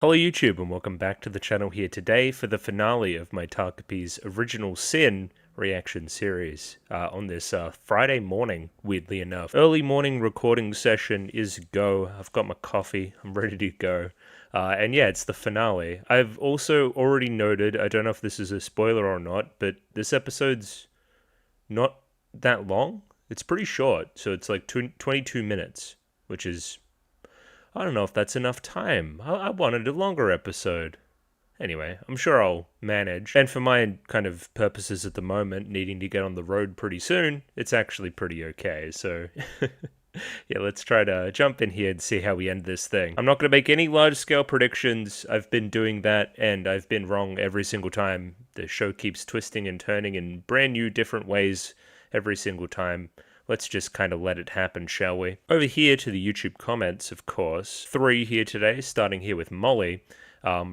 Hello YouTube and welcome back to the channel here today for the finale of my Takopi's Original Sin reaction series on this Friday morning, weirdly enough. Early morning recording session is go. I've got my coffee, I'm ready to go. And yeah, it's the finale. I've also already noted, I don't know if this is a spoiler or not, but this episode's not that long. It's pretty short, so it's like 22 minutes, which is, I don't know if that's enough time. I wanted a longer episode. Anyway, I'm sure I'll manage. And for my kind of purposes at the moment, needing to get on the road pretty soon, it's actually pretty okay. So, yeah, let's try to jump in here and see how we end this thing. I'm not going to make any large scale predictions. I've been doing that and I've been wrong every single time. The show keeps twisting and turning in brand new, different ways every single time. Let's just kind of let it happen, shall we? Over here to the YouTube comments, of course. 3 here today, starting here with Molly.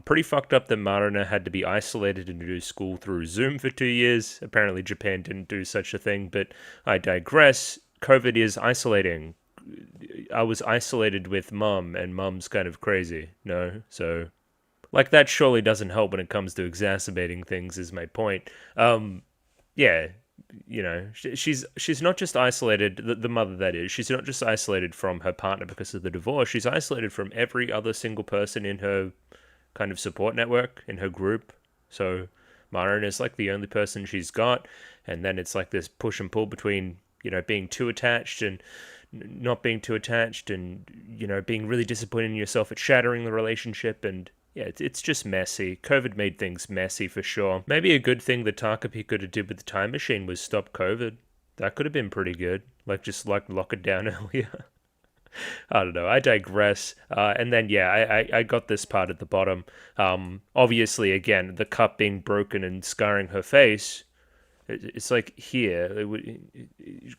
Pretty fucked up that Marina had to be isolated and do school through Zoom for 2 years. Apparently Japan didn't do such a thing, but I digress. COVID is isolating. I was isolated with mum, and mum's kind of crazy, no? So, like, that surely doesn't help when it comes to exacerbating things, is my point. Yeah, you know, she's not just isolated, the mother that is, she's not just isolated from her partner because of the divorce, she's isolated from every other single person in her kind of support network, in her group. So Marin is like the only person she's got, and then it's like this push and pull between, you know, being too attached and not being too attached, and, you know, being really disappointed in yourself at shattering the relationship. And yeah, it's just messy. COVID made things messy for sure. Maybe a good thing that Takopi could have did with the time machine was stop COVID. That could have been pretty good. Like, just like lock it down earlier. I don't know. I digress. And then, yeah, I got this part at the bottom. Obviously, again, the cup being broken and scarring her face. It's like here,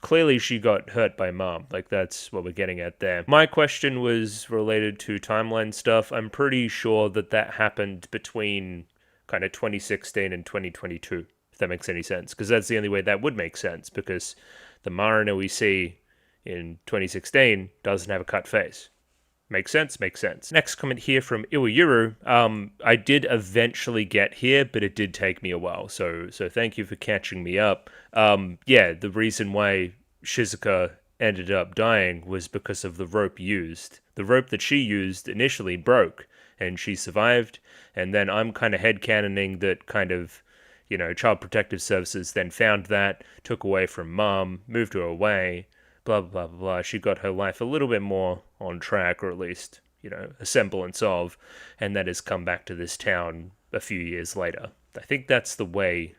clearly she got hurt by mom. Like, that's what we're getting at there. My question was related to timeline stuff. I'm pretty sure that that happened between kind of 2016 and 2022, if that makes any sense. Because that's the only way that would make sense, because the Mariner we see in 2016 doesn't have a cut face. Makes sense, makes sense. Next comment here from Iwayuru. I did eventually get here, but it did take me a while, so thank you for catching me up. Yeah, the reason why Shizuka ended up dying was because of the rope used. The rope that she used initially broke, and she survived, and then I'm kind of headcanoning that kind of, you know, Child Protective Services then found that, took away from mom, moved her away, blah, blah, blah, blah. She got her life a little bit more on track, or at least, you know, a semblance of, and that has come back to this town a few years later. I think that's the way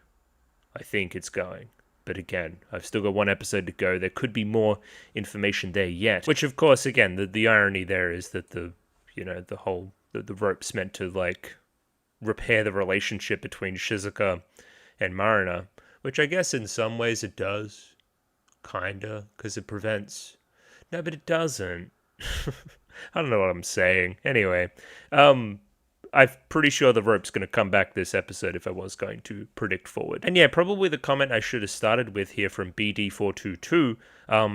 I think it's going. But again, I've still got one episode to go. There could be more information there yet. Which, of course, again, the irony there is that the, you know, the rope's meant to, like, repair the relationship between Shizuka and Marina, which I guess in some ways it does. Kinda, because it prevents. No, but it doesn't. I don't know what I'm saying. Anyway, I'm pretty sure the rope's going to come back this episode if I was going to predict forward. And yeah, probably the comment I should have started with here from BD422,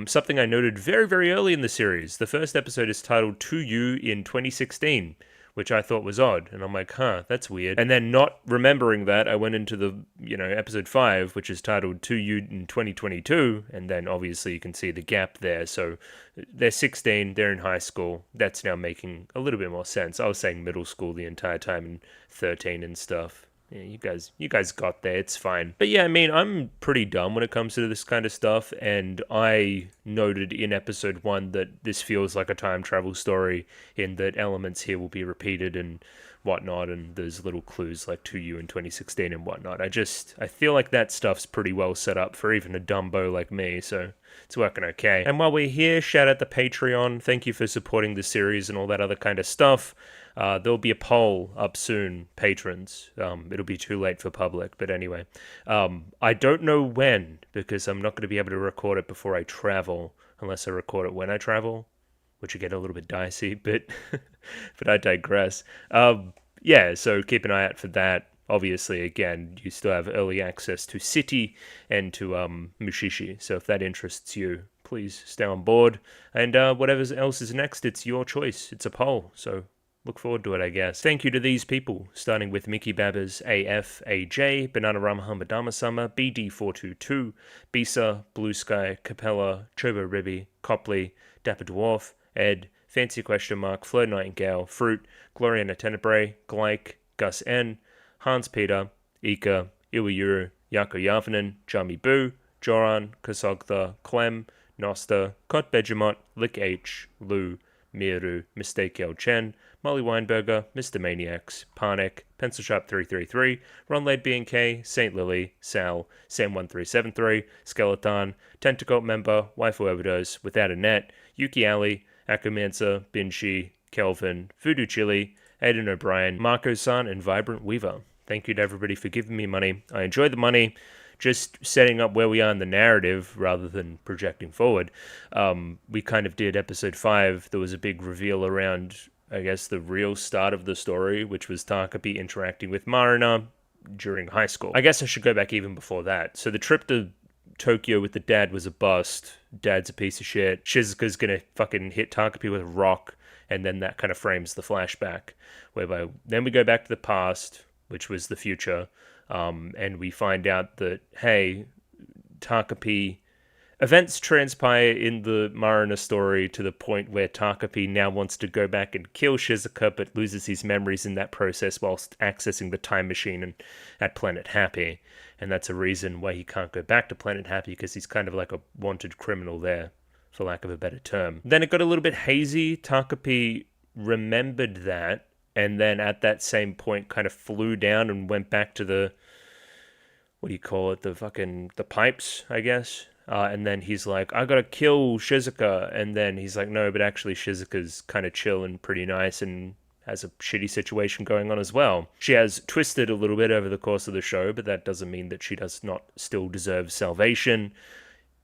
something I noted very, very early in the series. The first episode is titled To You in 2016. Which I thought was odd. And I'm like, huh, that's weird. And then not remembering that, I went into the, you know, episode 5, which is titled To You in 2022. And then obviously you can see the gap there. So they're 16, they're in high school. That's now making a little bit more sense. I was saying middle school the entire time, and 13 and stuff. Yeah, you guys got there. It's fine. But yeah, I mean, I'm pretty dumb when it comes to this kind of stuff, and I noted in episode 1 that this feels like a time travel story, in that elements here will be repeated and whatnot, and there's little clues like To You in 2016 and whatnot. I feel like that stuff's pretty well set up for even a dumbo like me, so it's working okay. And while we're here, shout out the Patreon. Thank you for supporting the series and all that other kind of stuff. There'll be a poll up soon, patrons. It'll be too late for public, but anyway. I don't know when, because I'm not going to be able to record it before I travel, unless I record it when I travel, which would get a little bit dicey, but but I digress. Yeah, so keep an eye out for that. Obviously, again, you still have early access to City and to Mushi-Shi, so if that interests you, please stay on board. And whatever else is next, it's your choice. It's a poll, so look forward to it, I guess. Thank you to these people, starting with Mickey Babbers, AF, AJ, Bananarama Hamadama Summer, BD422, Bisa, Blue Sky, Capella, Chobo Ribby, Copley, Dapper Dwarf, Ed, Fancy Question Mark, Fleur Nightingale, Fruit, Gloriana Tenebrae, Glyke, Gus N, Hans Peter, Ika, Iwayuru, Yako Yavanen, Jami Boo, Joran, Kasogtha, Clem, Nosta, Kot Begemot, Lick H, Lou, Miru, Mistake L Chen, Molly Weinberger, Mr. Maniacs, Parnik, Pencil Sharp 333, Ron Led B&K, Saint Lily, Sal, Sam1373, Skeleton, Tentacle Member, Waifu Overdose, Without a Net, Yuki Ali, Akumansa, Binshi, Kelvin, Voodoo Chili, Aiden O'Brien, Marco-san, and Vibrant Weaver. Thank you to everybody for giving me money. I enjoy the money. Just setting up where we are in the narrative rather than projecting forward. We kind of did episode 5. There was a big reveal around, I guess, the real start of the story, which was Takopi interacting with Marina during high school. I guess I should go back even before that. So the trip to Tokyo with the dad was a bust. Dad's a piece of shit. Shizuka's gonna fucking hit Takopi with a rock, and then that kind of frames the flashback. Whereby then we go back to the past, which was the future. And we find out that, hey, Takopi... Events transpire in the Marina story to the point where Takopi now wants to go back and kill Shizuka, but loses his memories in that process whilst accessing the time machine at Planet Happy. And that's a reason why he can't go back to Planet Happy, because he's kind of like a wanted criminal there, for lack of a better term. Then it got a little bit hazy. Takopi remembered that, and then at that same point kind of flew down and went back to the... what do you call it? The pipes, I guess. And then he's like, I gotta kill Shizuka. And then he's like, no, but actually Shizuka's kind of chill and pretty nice and has a shitty situation going on as well. She has twisted a little bit over the course of the show, but that doesn't mean that she does not still deserve salvation.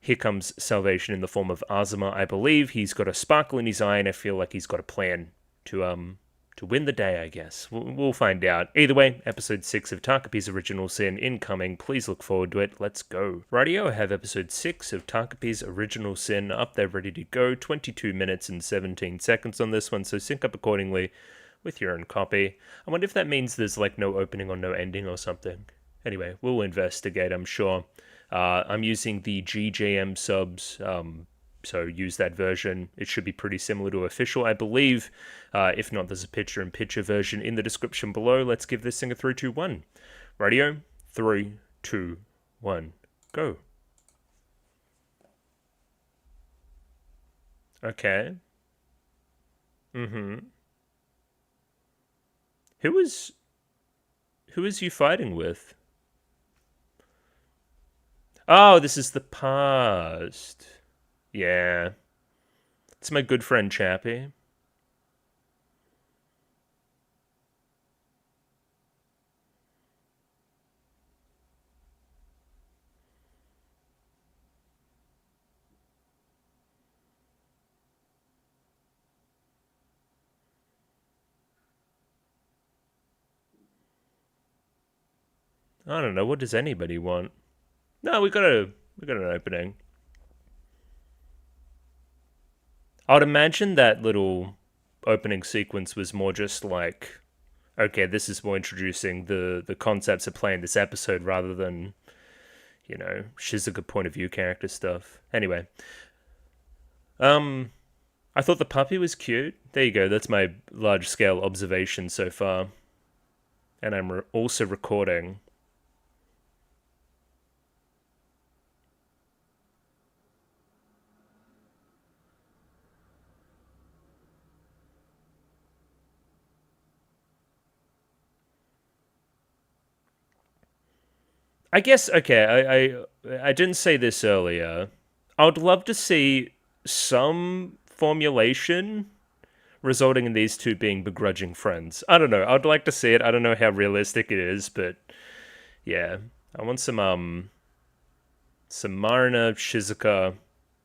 Here comes salvation in the form of Azuma, I believe. He's got a sparkle in his eye, and I feel like he's got a plan to win the day, I guess. We'll find out. Either way, episode 6 of Takopi's Original Sin incoming. Please look forward to it. Let's go. Rightio, I have episode 6 of Takopi's Original Sin up there ready to go. 22 minutes and 17 seconds on this one, so sync up accordingly with your own copy. I wonder if that means there's like no opening or no ending or something. Anyway, we'll investigate, I'm sure. I'm using the GJM subs, so use that version. It should be pretty similar to official, I believe. If not, there's a picture-in-picture version in the description below. Let's give this thing a 3, 2, 1. Radio, 3, 2, 1, go. Okay. Mm-hmm. Who is you fighting with? Oh, this is the past. Yeah. It's my good friend Chappie. I don't know, what does anybody want? No, we got an opening. I would imagine that little opening sequence was more just like, okay, this is more introducing the concepts at play in this episode rather than, you know, Shizuka point of view character stuff. Anyway. I thought the puppy was cute. There you go, that's my large scale observation so far. And I'm also recording. I guess, okay, I didn't say this earlier. I would love to see some formulation resulting in these two being begrudging friends. I don't know. I'd like to see it. I don't know how realistic it is, but yeah. I want some Marina, Shizuka,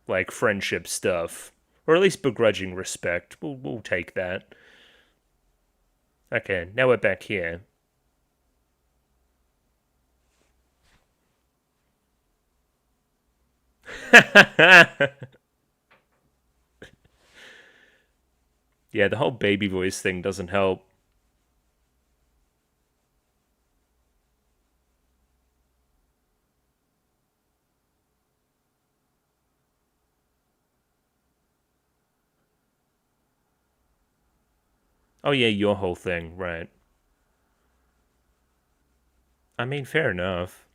like, friendship stuff. Or at least begrudging respect. We'll take that. Okay, now we're back here. Yeah, the whole baby voice thing doesn't help. Oh yeah, your whole thing, right. I mean, fair enough.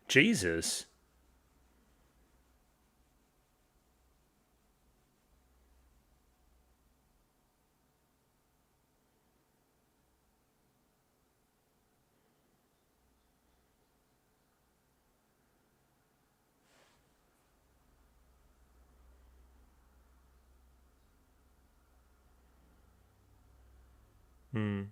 Jesus. Hmm.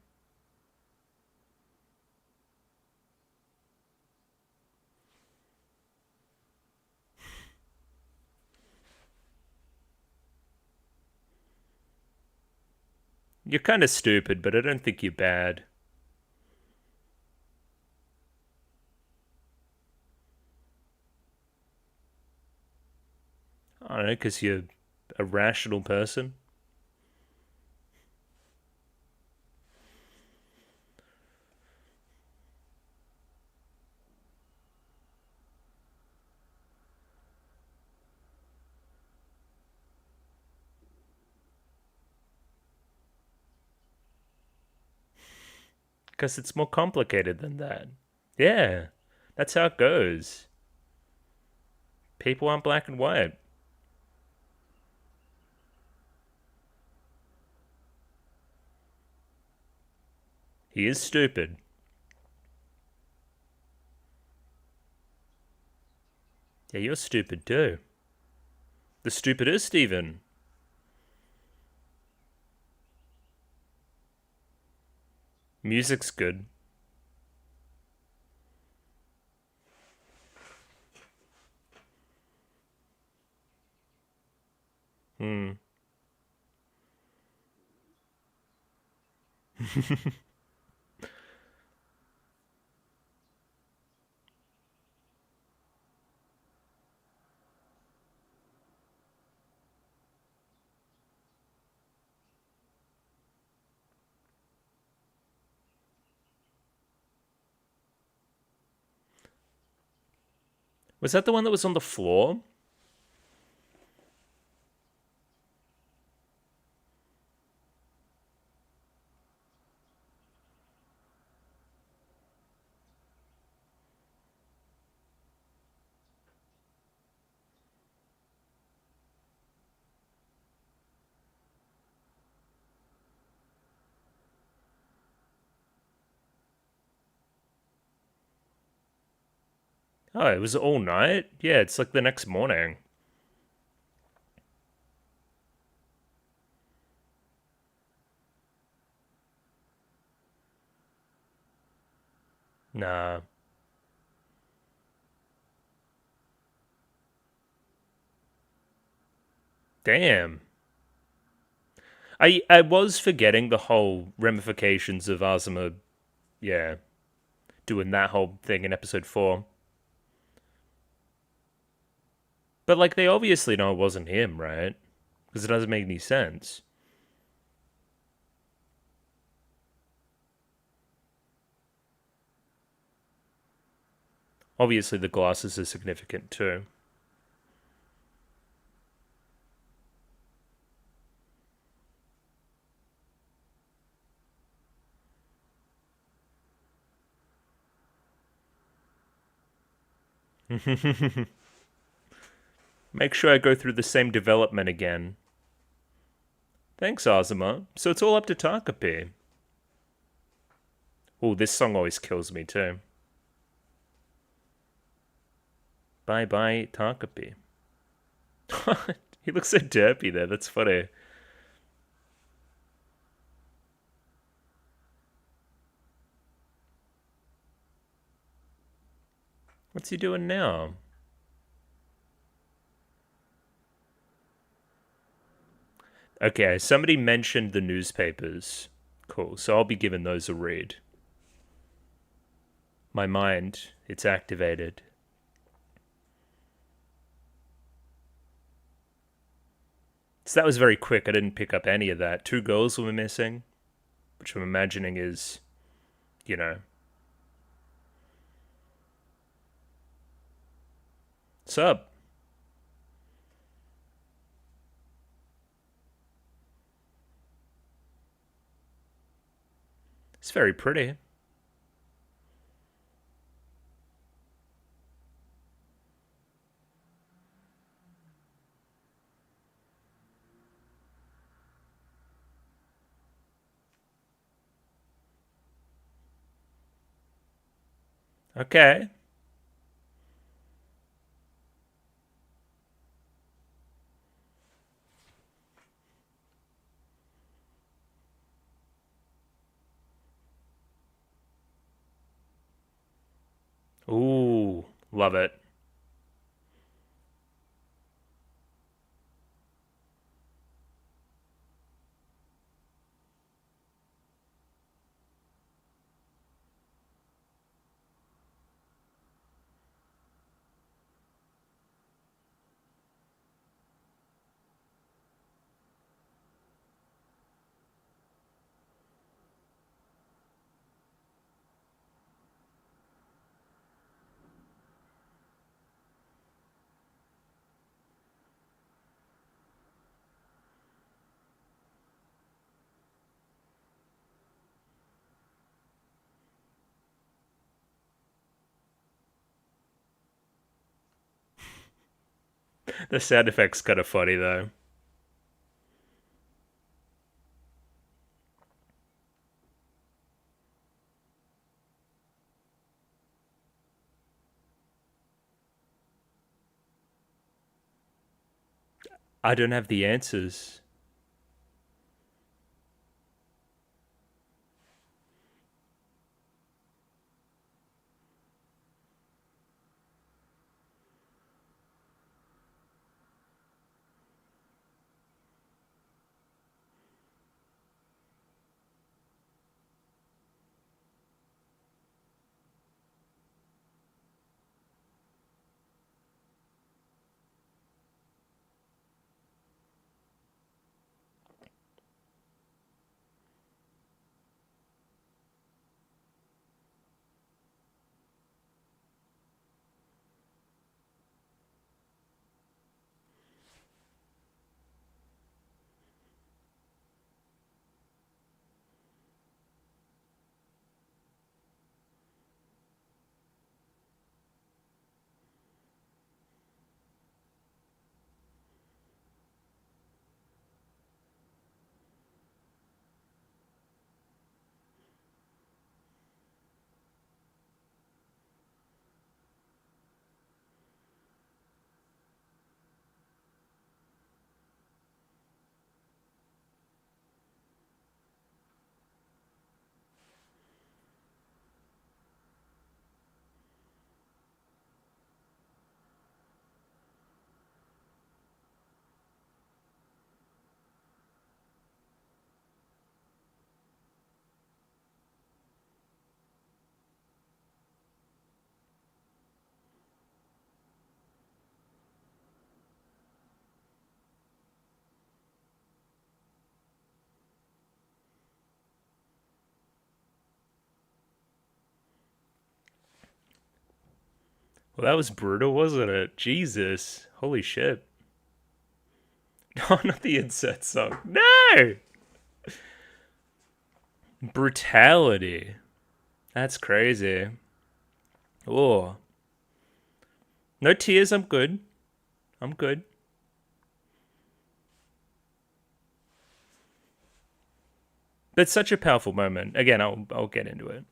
You're kind of stupid, but I don't think you're bad. I don't know, because you're a rational person. Because it's more complicated than that. Yeah, that's how it goes. People aren't black and white. He is stupid. Yeah, you're stupid too. The stupidest, even. Music's good. Hmm. Was that the one that was on the floor? Oh, it was all night? Yeah, it's like the next morning. Nah. Damn. I was forgetting the whole ramifications of Azuma, yeah, doing that whole thing in episode 4. But, like, they obviously know it wasn't him, right? Because it doesn't make any sense. Obviously, the glasses are significant too. Make sure I go through the same development again. Thanks, Azuma. So it's all up to Takopi. Oh, this song always kills me too. Bye bye, Takopi. He looks so derpy there. That's funny. What's he doing now? Okay, somebody mentioned the newspapers. Cool. So I'll be giving those a read. my mind, it's activated. So that was very quick. I didn't pick up any of that. 2 girls were missing, which I'm imagining is, you know. Sup? It's very pretty. Okay. Ooh, love it. The sound effect's kind of funny, though. I don't have the answers. Well, that was brutal, wasn't it? Jesus. Holy shit. No, not the insert song. No! Brutality. That's crazy. Oh. No tears, I'm good. I'm good. That's such a powerful moment. Again, I'll get into it.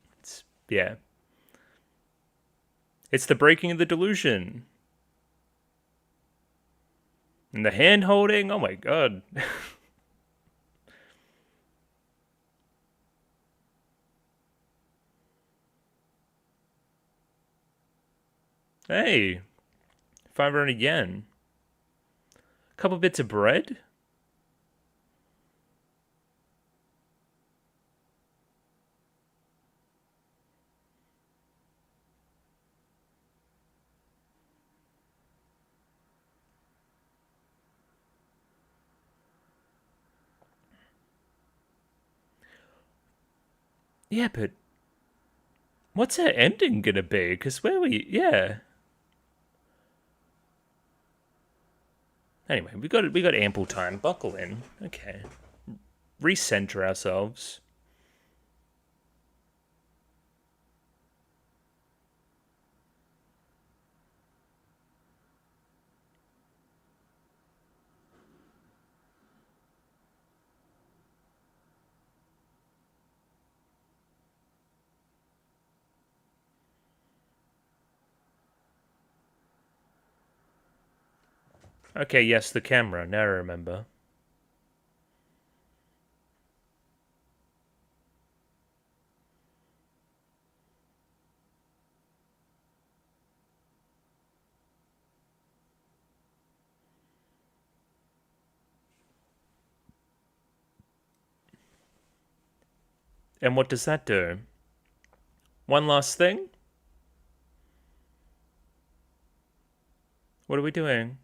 Yeah. It's the breaking of the delusion. And the hand holding. Oh my god. Hey. 500 yen. Couple bits of bread? Yeah, but what's our ending gonna be? Because where we... Yeah. Anyway, we got ample time. Buckle in. Okay. Recenter ourselves. Okay, yes, the camera. Now I remember. And what does that do? One last thing? What are we doing?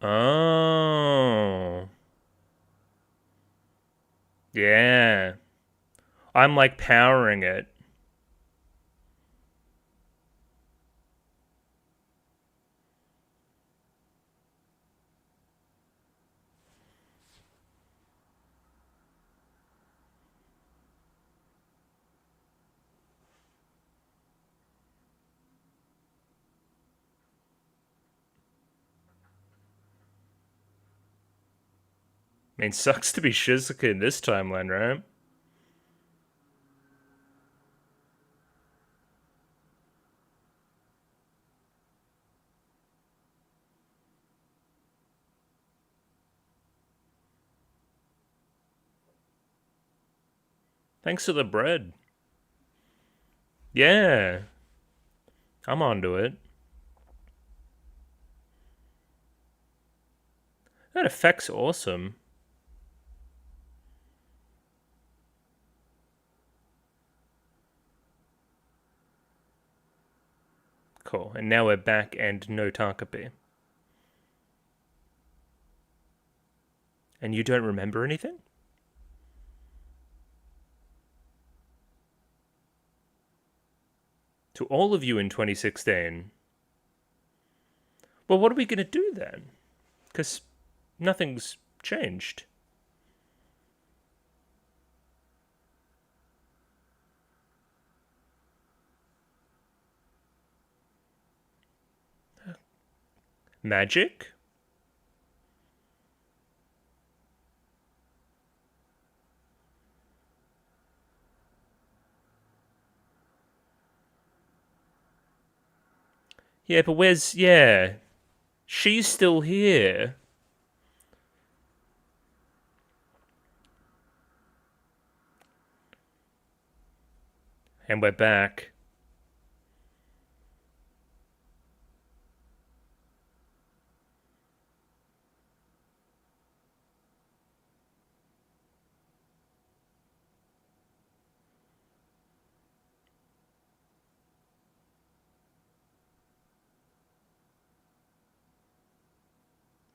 Oh. Yeah. I'm like powering it. I mean, sucks to be Shizuka in this timeline, right? Thanks for the bread. Yeah. I'm onto it. That effect's awesome. Cool. And now we're back and no Takopi. And you don't remember anything? To all of you in 2016. Well, what are we going to do then? Because nothing's changed. Magic? Yeah, but where's... Yeah. She's still here. And we're back.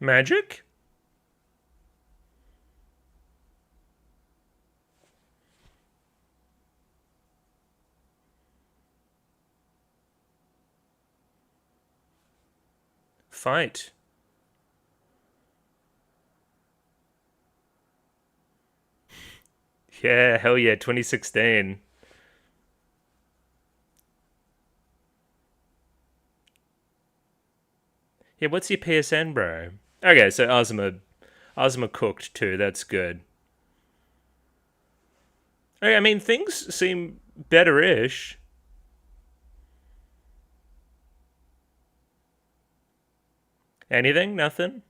Magic? Fight. Yeah, hell yeah, 2016. Yeah, what's your PSN, bro? Okay, so Azuma cooked too, that's good. Okay, I mean, things seem better-ish. Anything? Nothing?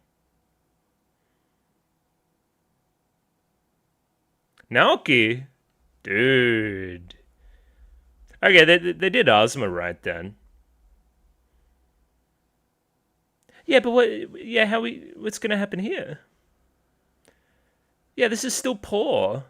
Naoki? Dude. Okay, they did Ozma right then. Yeah, but what? Yeah, what's gonna happen here? Yeah, this is still poor.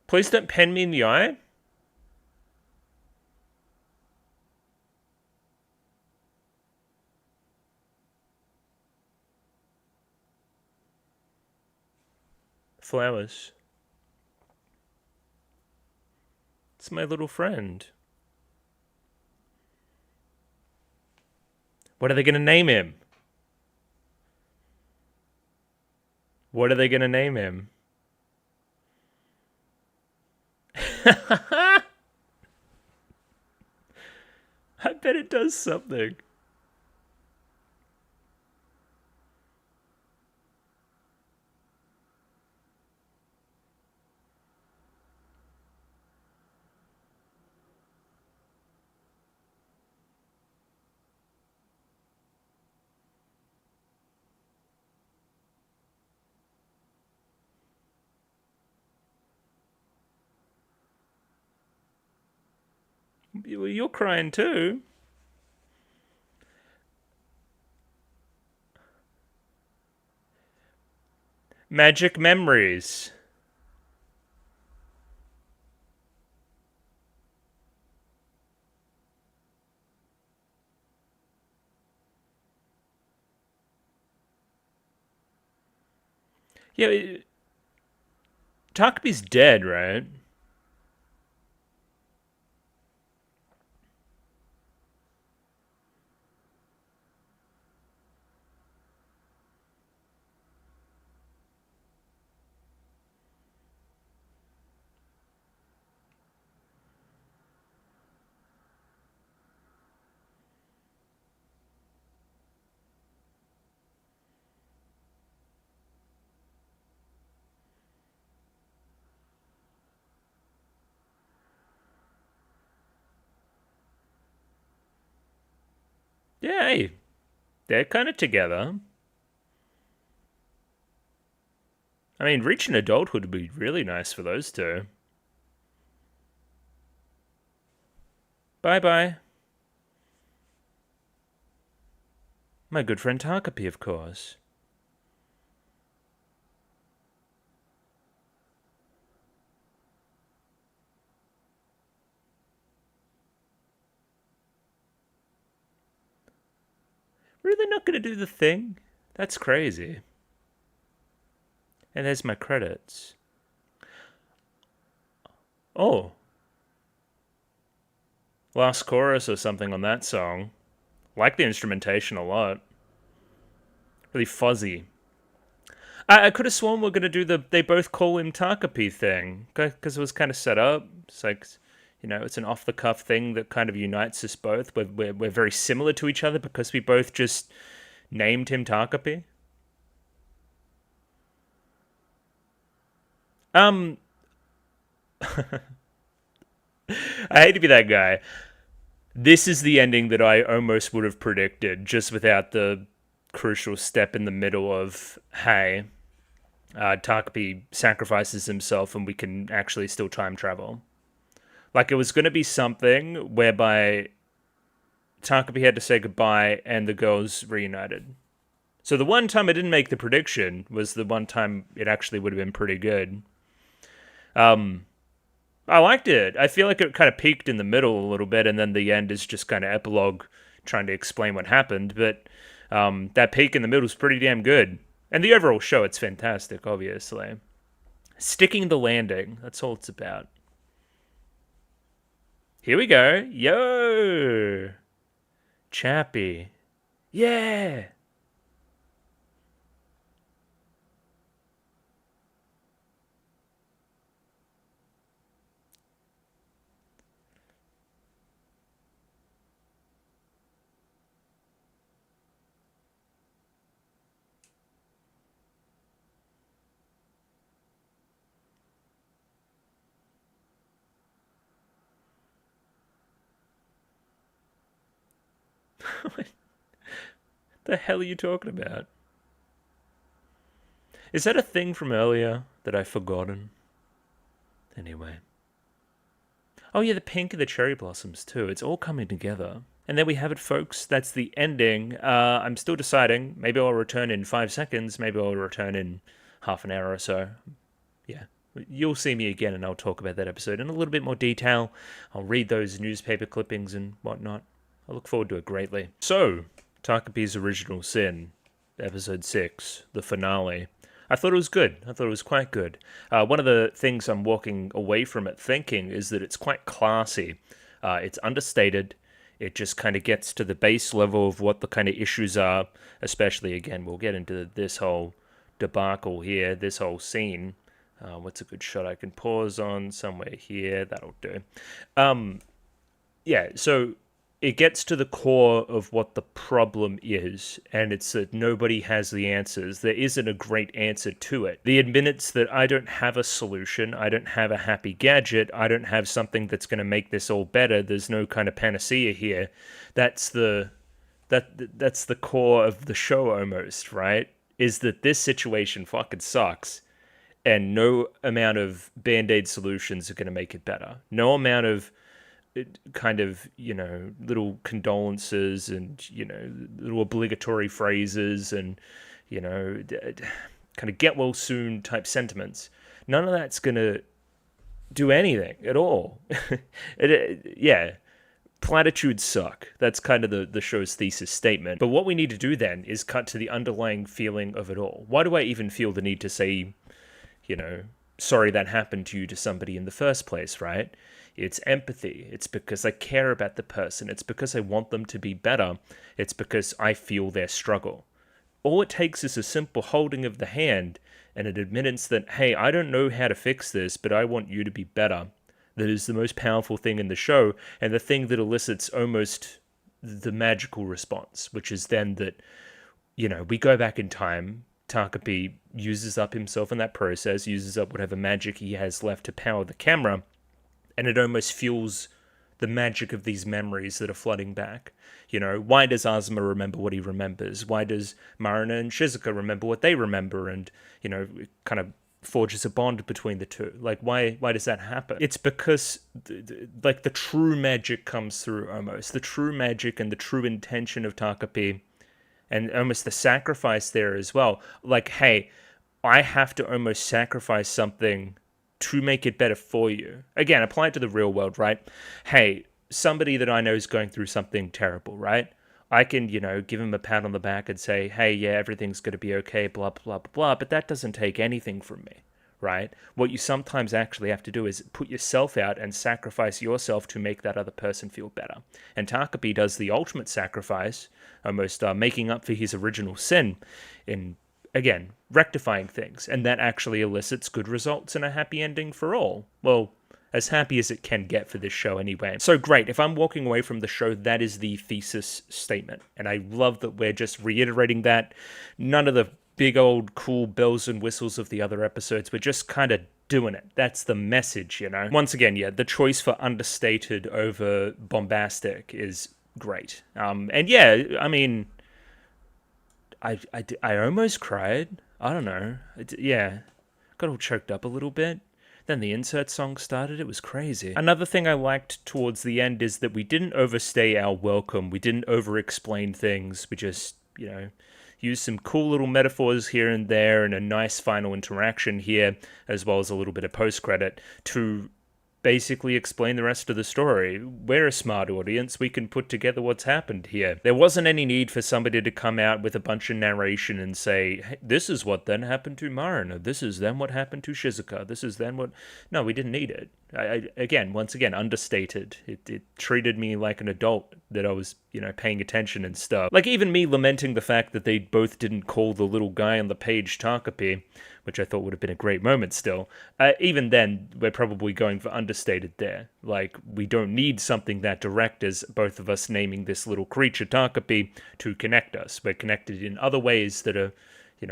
Please don't pen me in the eye. Flowers. It's my little friend. What are they going to name him? What are they going to name him? I bet it does something. You're crying too. Magic memories. Yeah, Takopi's dead, right? Yeah, hey, they're kind of together. I mean, reaching adulthood would be really nice for those two. Bye bye. My good friend Takopi, of course. Really not going to do the thing? That's crazy. And there's my credits. Oh, last chorus or something on that song. Like the instrumentation a lot. Really fuzzy. I could have sworn we're going to do the they both call him Takopi thing. Because it was kind of set up. It's like, it's an off the cuff thing that kind of unites us both. We're very similar to each other because we both just named him Takopi. I hate to be that guy. This is the ending that I almost would have predicted, just without the crucial step in the middle of, hey, Takopi sacrifices himself and we can actually still time travel. Like, it was going to be something whereby Takopi had to say goodbye and the girls reunited. So the one time I didn't make the prediction was the one time it actually would have been pretty good. I liked it. I feel like it kind of peaked in the middle a little bit, and then the end is just kind of epilogue trying to explain what happened. But that peak in the middle is pretty damn good. And the overall show, it's fantastic, obviously. Sticking the landing, that's all it's about. Here we go. Yo! Chappie. Yeah! What the hell are you talking about? Is that a thing from earlier that I've forgotten? Anyway. Oh yeah, the pink and the cherry blossoms too. It's all coming together. And there we have it, folks. That's the ending. I'm still deciding. Maybe I'll return in 5 seconds. Maybe I'll return in half an hour or so. Yeah. you'll see me again and I'll talk about that episode in a little bit more detail. I'll read those newspaper clippings and whatnot. I look forward to it greatly. So, Takopi's Original Sin, episode 6, the finale. I thought it was good. I thought it was quite good. One of the things I'm walking away from it thinking is that it's quite classy. It's understated. It just kind of gets to the base level of what the kind of issues are, especially, again, we'll get into this whole debacle here, this whole scene. What's a good shot I can pause on? Somewhere here. That'll do. Yeah, so it gets to the core of what the problem is, and it's that nobody has the answers. There isn't a great answer to it. The admittance that I don't have a solution, I don't have a happy gadget, I don't have something that's going to make this all better, there's no kind of panacea here, that's the core of the show almost, right? Is that this situation fucking sucks, and no amount of band-aid solutions are going to make it better. No amount of kind of, little condolences and, little obligatory phrases and, kind of get well soon type sentiments. None of that's going to do anything at all. Platitudes suck. That's kind of the show's thesis statement. But what we need to do then is cut to the underlying feeling of it all. Why do I even feel the need to say, sorry that happened to you to somebody in the first place, right? It's empathy. It's because I care about the person. It's because I want them to be better. It's because I feel their struggle. All it takes is a simple holding of the hand and an admittance that, hey, I don't know how to fix this, but I want you to be better. That is the most powerful thing in the show, and the thing that elicits almost the magical response, which is then that, we go back in time. Takopi uses up himself in that process, uses up whatever magic he has left to power the camera, and it almost fuels the magic of these memories that are flooding back. Why does Azuma remember what he remembers? Why does Marina and Shizuka remember what they remember? And, it kind of forges a bond between the two. Like, why does that happen? It's because, the true magic comes through almost. The true magic and the true intention of Takopi, and almost the sacrifice there as well. Like, hey, I have to almost sacrifice something to make it better for you. Again, apply it to the real world, right? Hey, somebody that I know is going through something terrible, right? I can, give him a pat on the back and say, hey, yeah, everything's going to be okay, blah, blah, blah, blah, but that doesn't take anything from me, right? What you sometimes actually have to do is put yourself out and sacrifice yourself to make that other person feel better. And Takopi does the ultimate sacrifice, almost making up for his original sin in, again, rectifying things, and that actually elicits good results and a happy ending for all. Well, as happy as it can get for this show anyway. So great, if I'm walking away from the show, that is the thesis statement, and I love that we're just reiterating that. None of the big old cool bells and whistles of the other episodes, we're just kind of doing it. That's the message, Once again, yeah, the choice for understated over bombastic is great. And yeah, I mean, I almost cried. I don't know. Got all choked up a little bit. Then the insert song started. It was crazy. Another thing I liked towards the end is that we didn't overstay our welcome. We didn't over-explain things. We just, used some cool little metaphors here and there and a nice final interaction here, as well as a little bit of post-credit to basically explain the rest of the story. We're a smart audience. We can put together what's happened here. There wasn't any need for somebody to come out with a bunch of narration and say, hey, this is what then happened to Marina. This is then what happened to Shizuka. This is then what... No, we didn't need it. Once again, understated. It treated me like an adult that I was, paying attention and stuff. Like even me lamenting the fact that they both didn't call the little guy on the page Takopi, which I thought would have been a great moment still. Even then, we're probably going for understated there. Like, we don't need something that direct as both of us naming this little creature Takopi to connect us. We're connected in other ways that are,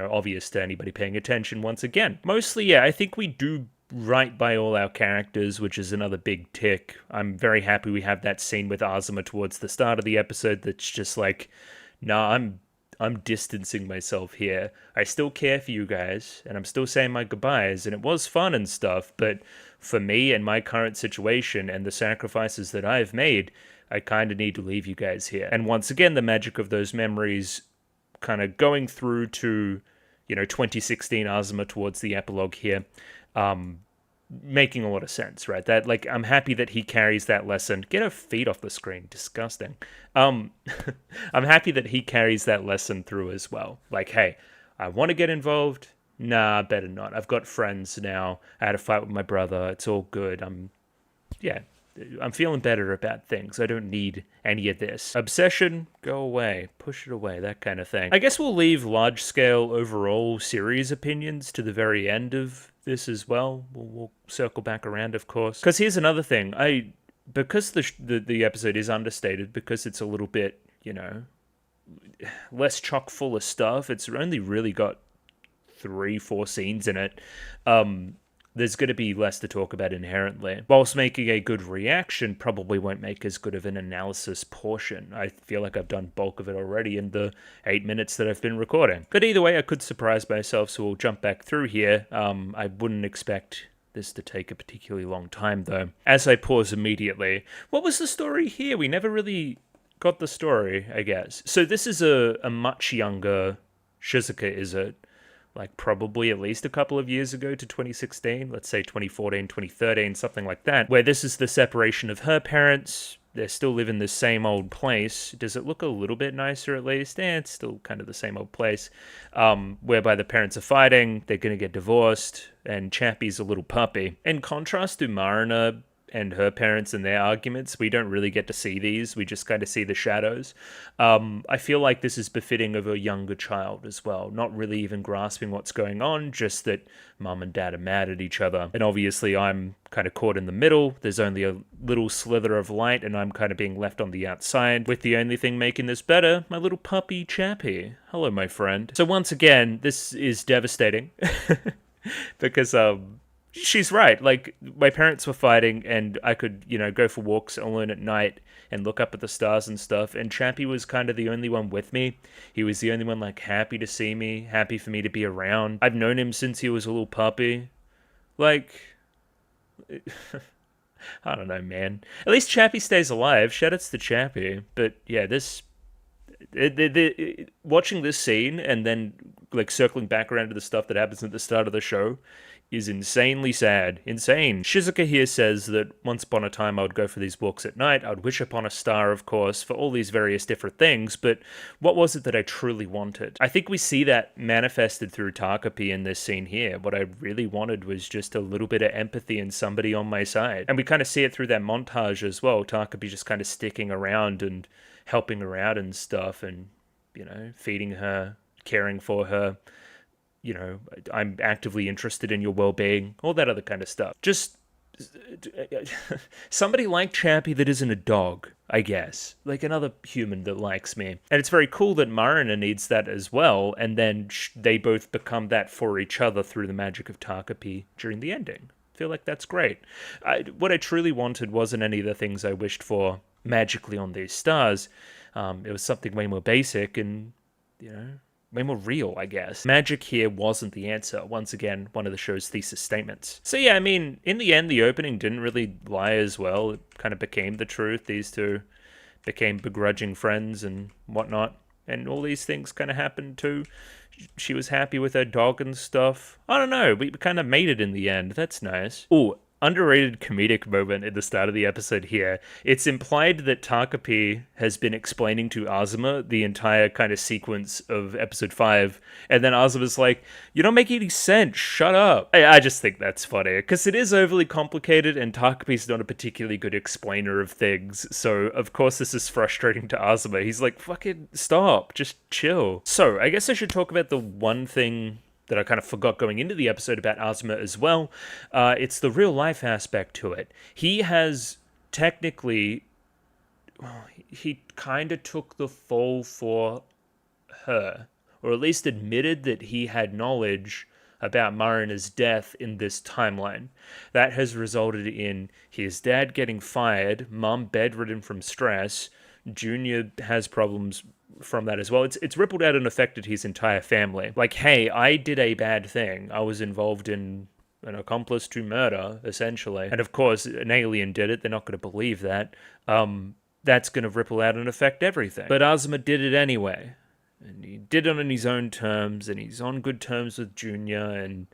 obvious to anybody paying attention once again. Mostly, yeah, I think we do right by all our characters, which is another big tick. I'm very happy we have that scene with Azuma towards the start of the episode that's just like, nah, I'm distancing myself here. I still care for you guys, and I'm still saying my goodbyes, and it was fun and stuff, but for me and my current situation and the sacrifices that I've made, I kind of need to leave you guys here. And once again, the magic of those memories kind of going through to, 2016 Azuma towards the epilogue here, making a lot of sense, right? That, like, I'm happy that he carries that lesson. Get her feet off the screen, disgusting. Um, I'm happy that he carries that lesson through as well. Like, hey, I want to get involved. Nah, better not. I've got friends now. I had a fight with my brother. It's all good. Yeah, I'm feeling better about things. I don't need any of this. Obsession, go away. Push it away, that kind of thing. I guess we'll leave large-scale overall series opinions to the very end of this as well. We'll circle back around, of course. Because here's another thing. Because the episode is understated, because it's a little bit, less chock full of stuff, it's only really got 3-4 scenes in it. There's going to be less to talk about inherently. Whilst making a good reaction probably won't make as good of an analysis portion. I feel like I've done bulk of it already in the 8 minutes that I've been recording. But either way, I could surprise myself, so we'll jump back through here. I wouldn't expect this to take a particularly long time, though. As I pause immediately, what was the story here? We never really got the story, I guess. So this is a much younger Shizuka, is it? Like probably at least a couple of years ago to 2016, let's say 2014, 2013, something like that, where this is the separation of her parents. They still live in the same old place. Does it look a little bit nicer at least? It's still kind of the same old place. Whereby the parents are fighting, they're going to get divorced, and Chappie's a little puppy. In contrast to Marina and her parents and their arguments, we don't really get to see these. We just kind of see the shadows. I feel like this is befitting of a younger child as well, not really even grasping what's going on, just that mum and dad are mad at each other. And obviously I'm kind of caught in the middle. There's only a little slither of light and I'm kind of being left on the outside, with the only thing making this better, my little puppy Chappie. Hello, my friend. So once again, this is devastating because she's right. Like, my parents were fighting, and I could, go for walks alone at night and look up at the stars and stuff. And Chappie was kind of the only one with me. He was the only one, like, happy to see me, happy for me to be around. I've known him since he was a little puppy. Like, I don't know, man. At least Chappie stays alive. Shoutouts to Chappie. But yeah, watching this scene and then like circling back around to the stuff that happens at the start of the show is insanely sad. Insane. Shizuka here says that once upon a time I would go for these walks at night. I would wish upon a star, of course, for all these various different things, but what was it that I truly wanted? I think we see that manifested through Takopi in this scene here. What I really wanted was just a little bit of empathy and somebody on my side. And we kind of see it through that montage as well. Takopi just kind of sticking around and helping her out and stuff, and, feeding her, caring for her. I'm actively interested in your well-being, all that other kind of stuff. Just somebody like Chappie that isn't a dog, I guess. Like another human that likes me. And it's very cool that Marina needs that as well, and then they both become that for each other through the magic of Takopi during the ending. I feel like that's great. What I truly wanted wasn't any of the things I wished for magically on these stars. It was something way more basic and, way more real, I guess. Magic here wasn't the answer. Once again, one of the show's thesis statements. So yeah, I mean, in the end, the opening didn't really lie as well. It kind of became the truth. These two became begrudging friends and whatnot. And all these things kind of happened too. She was happy with her dog and stuff. I don't know. We kind of made it in the end. That's nice. Ooh, underrated comedic moment at the start of the episode here. It's implied that Takopi has been explaining to Azuma the entire kind of sequence of episode 5, and then Azuma's like, "You don't make any sense, shut up." I just think that's funny, because it is overly complicated, and Takopi's not a particularly good explainer of things, so of course this is frustrating to Azuma. He's like, fucking stop, just chill. So, I guess I should talk about the one thing that I kind of forgot going into the episode about Azuma as well. It's the real life aspect to it. He has technically, he kind of took the fall for her, or at least admitted that he had knowledge about Marina's death in this timeline. That has resulted in his dad getting fired, mum bedridden from stress, Junior has problems from that as well. It's rippled out and affected his entire family. Like, hey, I did a bad thing. I was involved in an accomplice to murder, essentially. And of course, an alien did it. They're not going to believe that. That's going to ripple out and affect everything. But Azuma did it anyway. And he did it on his own terms, and he's on good terms with Junior, and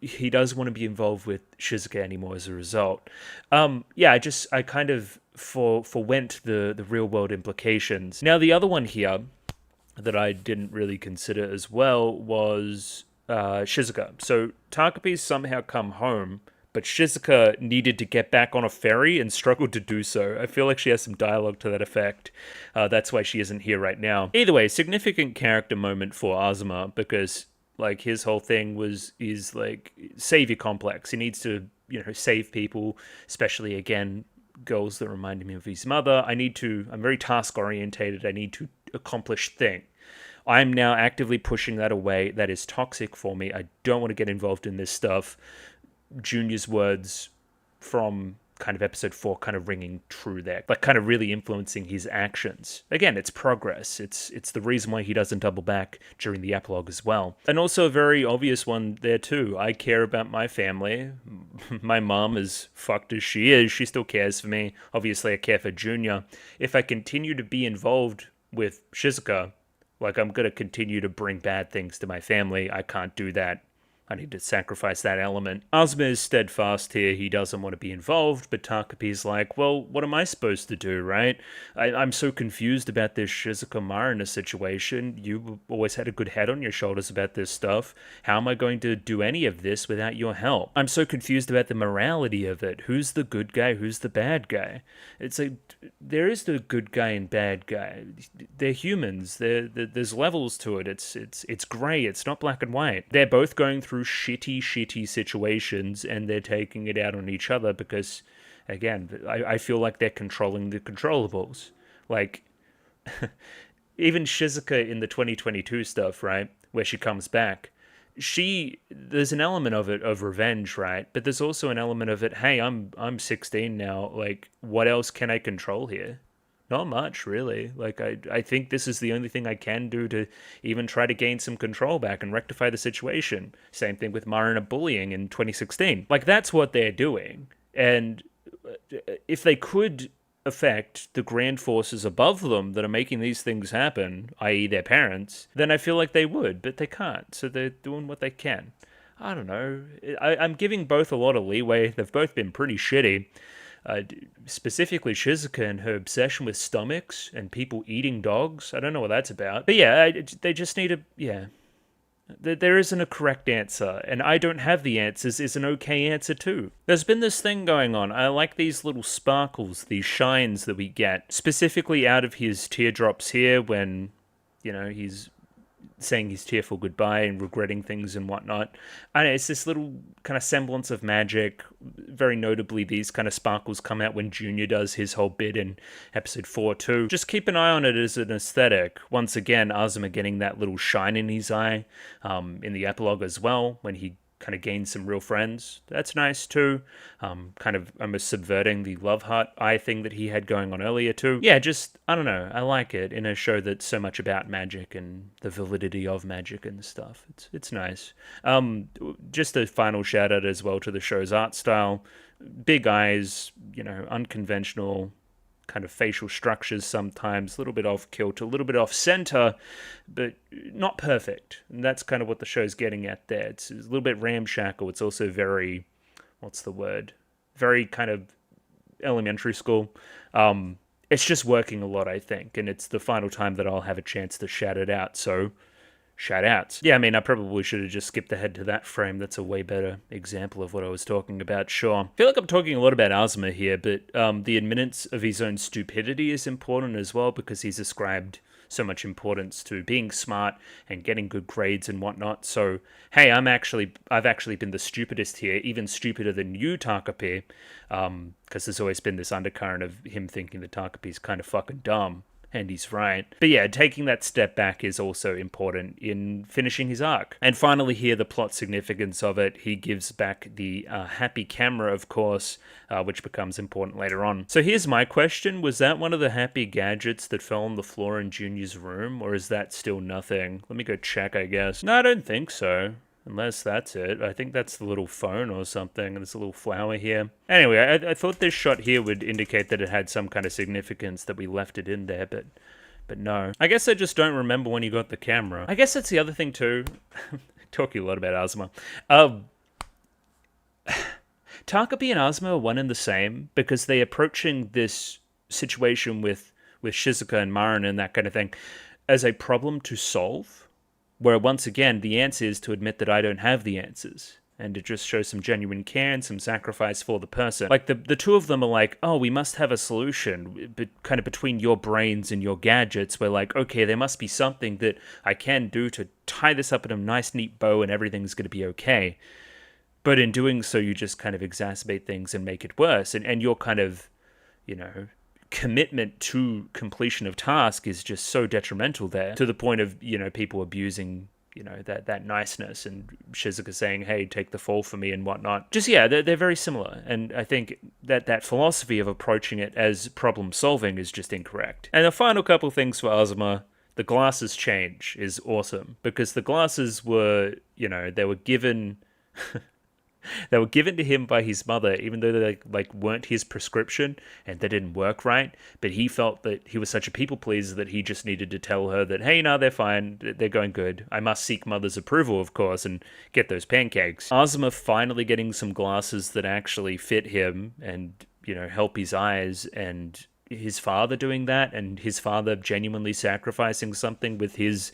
he does want to be involved with Shizuka anymore as a result. I kind of forwent the real world implications. Now, the other one here that I didn't really consider as well was Shizuka. So Takopi's somehow come home, but Shizuka needed to get back on a ferry and struggled to do so. I feel like she has some dialogue to that effect. That's why she isn't here right now. Either way, significant character moment for Azuma, because like his whole thing is like savior complex. He needs to, save people, especially again girls that remind me of his mother. I'm very task orientated. I need to accomplish thing. I'm now actively pushing that away. That is toxic for me. I don't want to get involved in this stuff. Junior's words from kind of episode 4 kind of ringing true there, like kind of really influencing his actions. Again, it's progress. It's the reason why he doesn't double back during the epilogue as well. And also a very obvious one there too. I care about my family. My mom, as fucked as she is, she still cares for me. Obviously, I care for Junior. If I continue to be involved with Shizuka, like I'm going to continue to bring bad things to my family. I can't do that. I need to sacrifice that element. Azuma is steadfast here. He doesn't want to be involved, but Takopi's like, well, what am I supposed to do, right? I'm so confused about this Shizuka Marina situation. You always had a good head on your shoulders about this stuff. How am I going to do any of this without your help? I'm so confused about the morality of it. Who's the good guy? Who's the bad guy? It's like, there is the good guy and bad guy. They're humans. There's levels to it. It's gray. It's not black and white. They're both going through shitty situations, and they're taking it out on each other because, again, I feel like they're controlling the controllables. Like, even Shizuka in the 2022 stuff, right, where she comes back, there's an element of it of revenge, right? But there's also an element of it, hey, I'm 16 now, like, what else can I control here? Not much, really. Like, I think this is the only thing I can do to even try to gain some control back and rectify the situation. Same thing with Marina bullying in 2016. Like, that's what they're doing. And if they could affect the grand forces above them that are making these things happen, i.e. their parents, then I feel like they would, but they can't. So they're doing what they can. I don't know. I'm giving both a lot of leeway. They've both been pretty shitty. Specifically Shizuka and her obsession with stomachs and people eating dogs. I don't know what that's about. But yeah, they just need there isn't a correct answer, and I don't have the answers is an okay answer too. There's been this thing going on. I like these little sparkles, these shines that we get, specifically out of his teardrops here when, he's saying his tearful goodbye and regretting things and whatnot. I know, it's this little kind of semblance of magic. Very notably, these kind of sparkles come out when Junior does his whole bit in episode 4 too. Just keep an eye on it as an aesthetic. Once again, Azuma getting that little shine in his eye in the epilogue as well, when he kind of gains some real friends. That's nice too. Kind of almost subverting the love heart eye thing that he had going on earlier too. Yeah, just, I don't know, I like it in a show that's so much about magic and the validity of magic and stuff. It's nice. Just a final shout out as well to the show's art style. Big eyes, unconventional kind of facial structures sometimes, a little bit off kilter, a little bit off center, but not perfect. And that's kind of what the show's getting at there. It's a little bit ramshackle. It's also very, very kind of elementary school. It's just working a lot, I think, and it's the final time that I'll have a chance to shout it out. So, shout outs. Yeah, I mean, I probably should have just skipped ahead to that frame. That's a way better example of what I was talking about, sure. I feel like I'm talking a lot about Azuma here, but the admittance of his own stupidity is important as well, because he's ascribed so much importance to being smart and getting good grades and whatnot. So, hey, I've actually been the stupidest here, even stupider than you, Takopi, because there's always been this undercurrent of him thinking that Takopi's kind of fucking dumb. And he's right. But yeah, taking that step back is also important in finishing his arc. And finally here, the plot significance of it. He gives back the happy camera, of course, which becomes important later on. So here's my question. Was that one of the happy gadgets that fell on the floor in Junior's room? Or is that still nothing? Let me go check, I guess. No, I don't think so. Unless that's it. I think that's the little phone or something. There's a little flower here. Anyway, I thought this shot here would indicate that it had some kind of significance, that we left it in there, but no. I guess I just don't remember when you got the camera. I guess that's the other thing too. Talking a lot about Azuma. Takopi and Asuma are one and the same because they're approaching this situation with Shizuka and Marin and that kind of thing as a problem to solve, where once again the answer is to admit that I don't have the answers. And to just show some genuine care and some sacrifice for the person. Like, the two of them are like, oh, we must have a solution, but kind of between your brains and your gadgets. We're like, okay, there must be something that I can do to tie this up in a nice, neat bow and everything's going to be okay. But in doing so, you just kind of exacerbate things and make it worse. And your kind of, commitment to completion of task is just so detrimental there, to the point of, people abusing that niceness, and Shizuka saying, hey, take the fall for me and whatnot. Just, yeah, they're very similar. And I think that philosophy of approaching it as problem solving is just incorrect. And the final couple things for Azuma, the glasses change is awesome, because the glasses were, they were given... They were given to him by his mother, even though they weren't his prescription and they didn't work right. But he felt that he was such a people pleaser that he just needed to tell her that, hey, no, they're fine, they're going good. I must seek mother's approval, of course, and get those pancakes. Azuma finally getting some glasses that actually fit him and, help his eyes, and his father doing that, and his father genuinely sacrificing something with his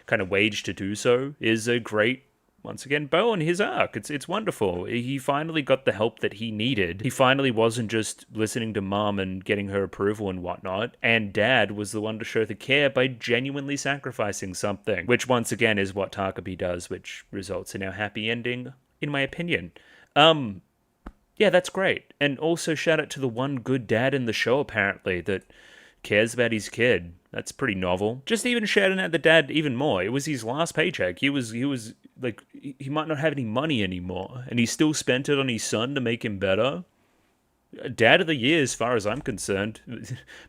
kind of wage to do so is a great, once again, bow on his arc. It's wonderful. He finally got the help that he needed. He finally wasn't just listening to mom and getting her approval and whatnot. And dad was the one to show the care by genuinely sacrificing something, which once again is what Takopi does, which results in our happy ending, in my opinion. Yeah, that's great. And also shout out to the one good dad in the show, apparently, that cares about his kid. That's pretty novel. Just even shouting at the dad even more. It was his last paycheck. He was like, he might not have any money anymore, and he still spent it on his son to make him better. Dad of the year, as far as I'm concerned,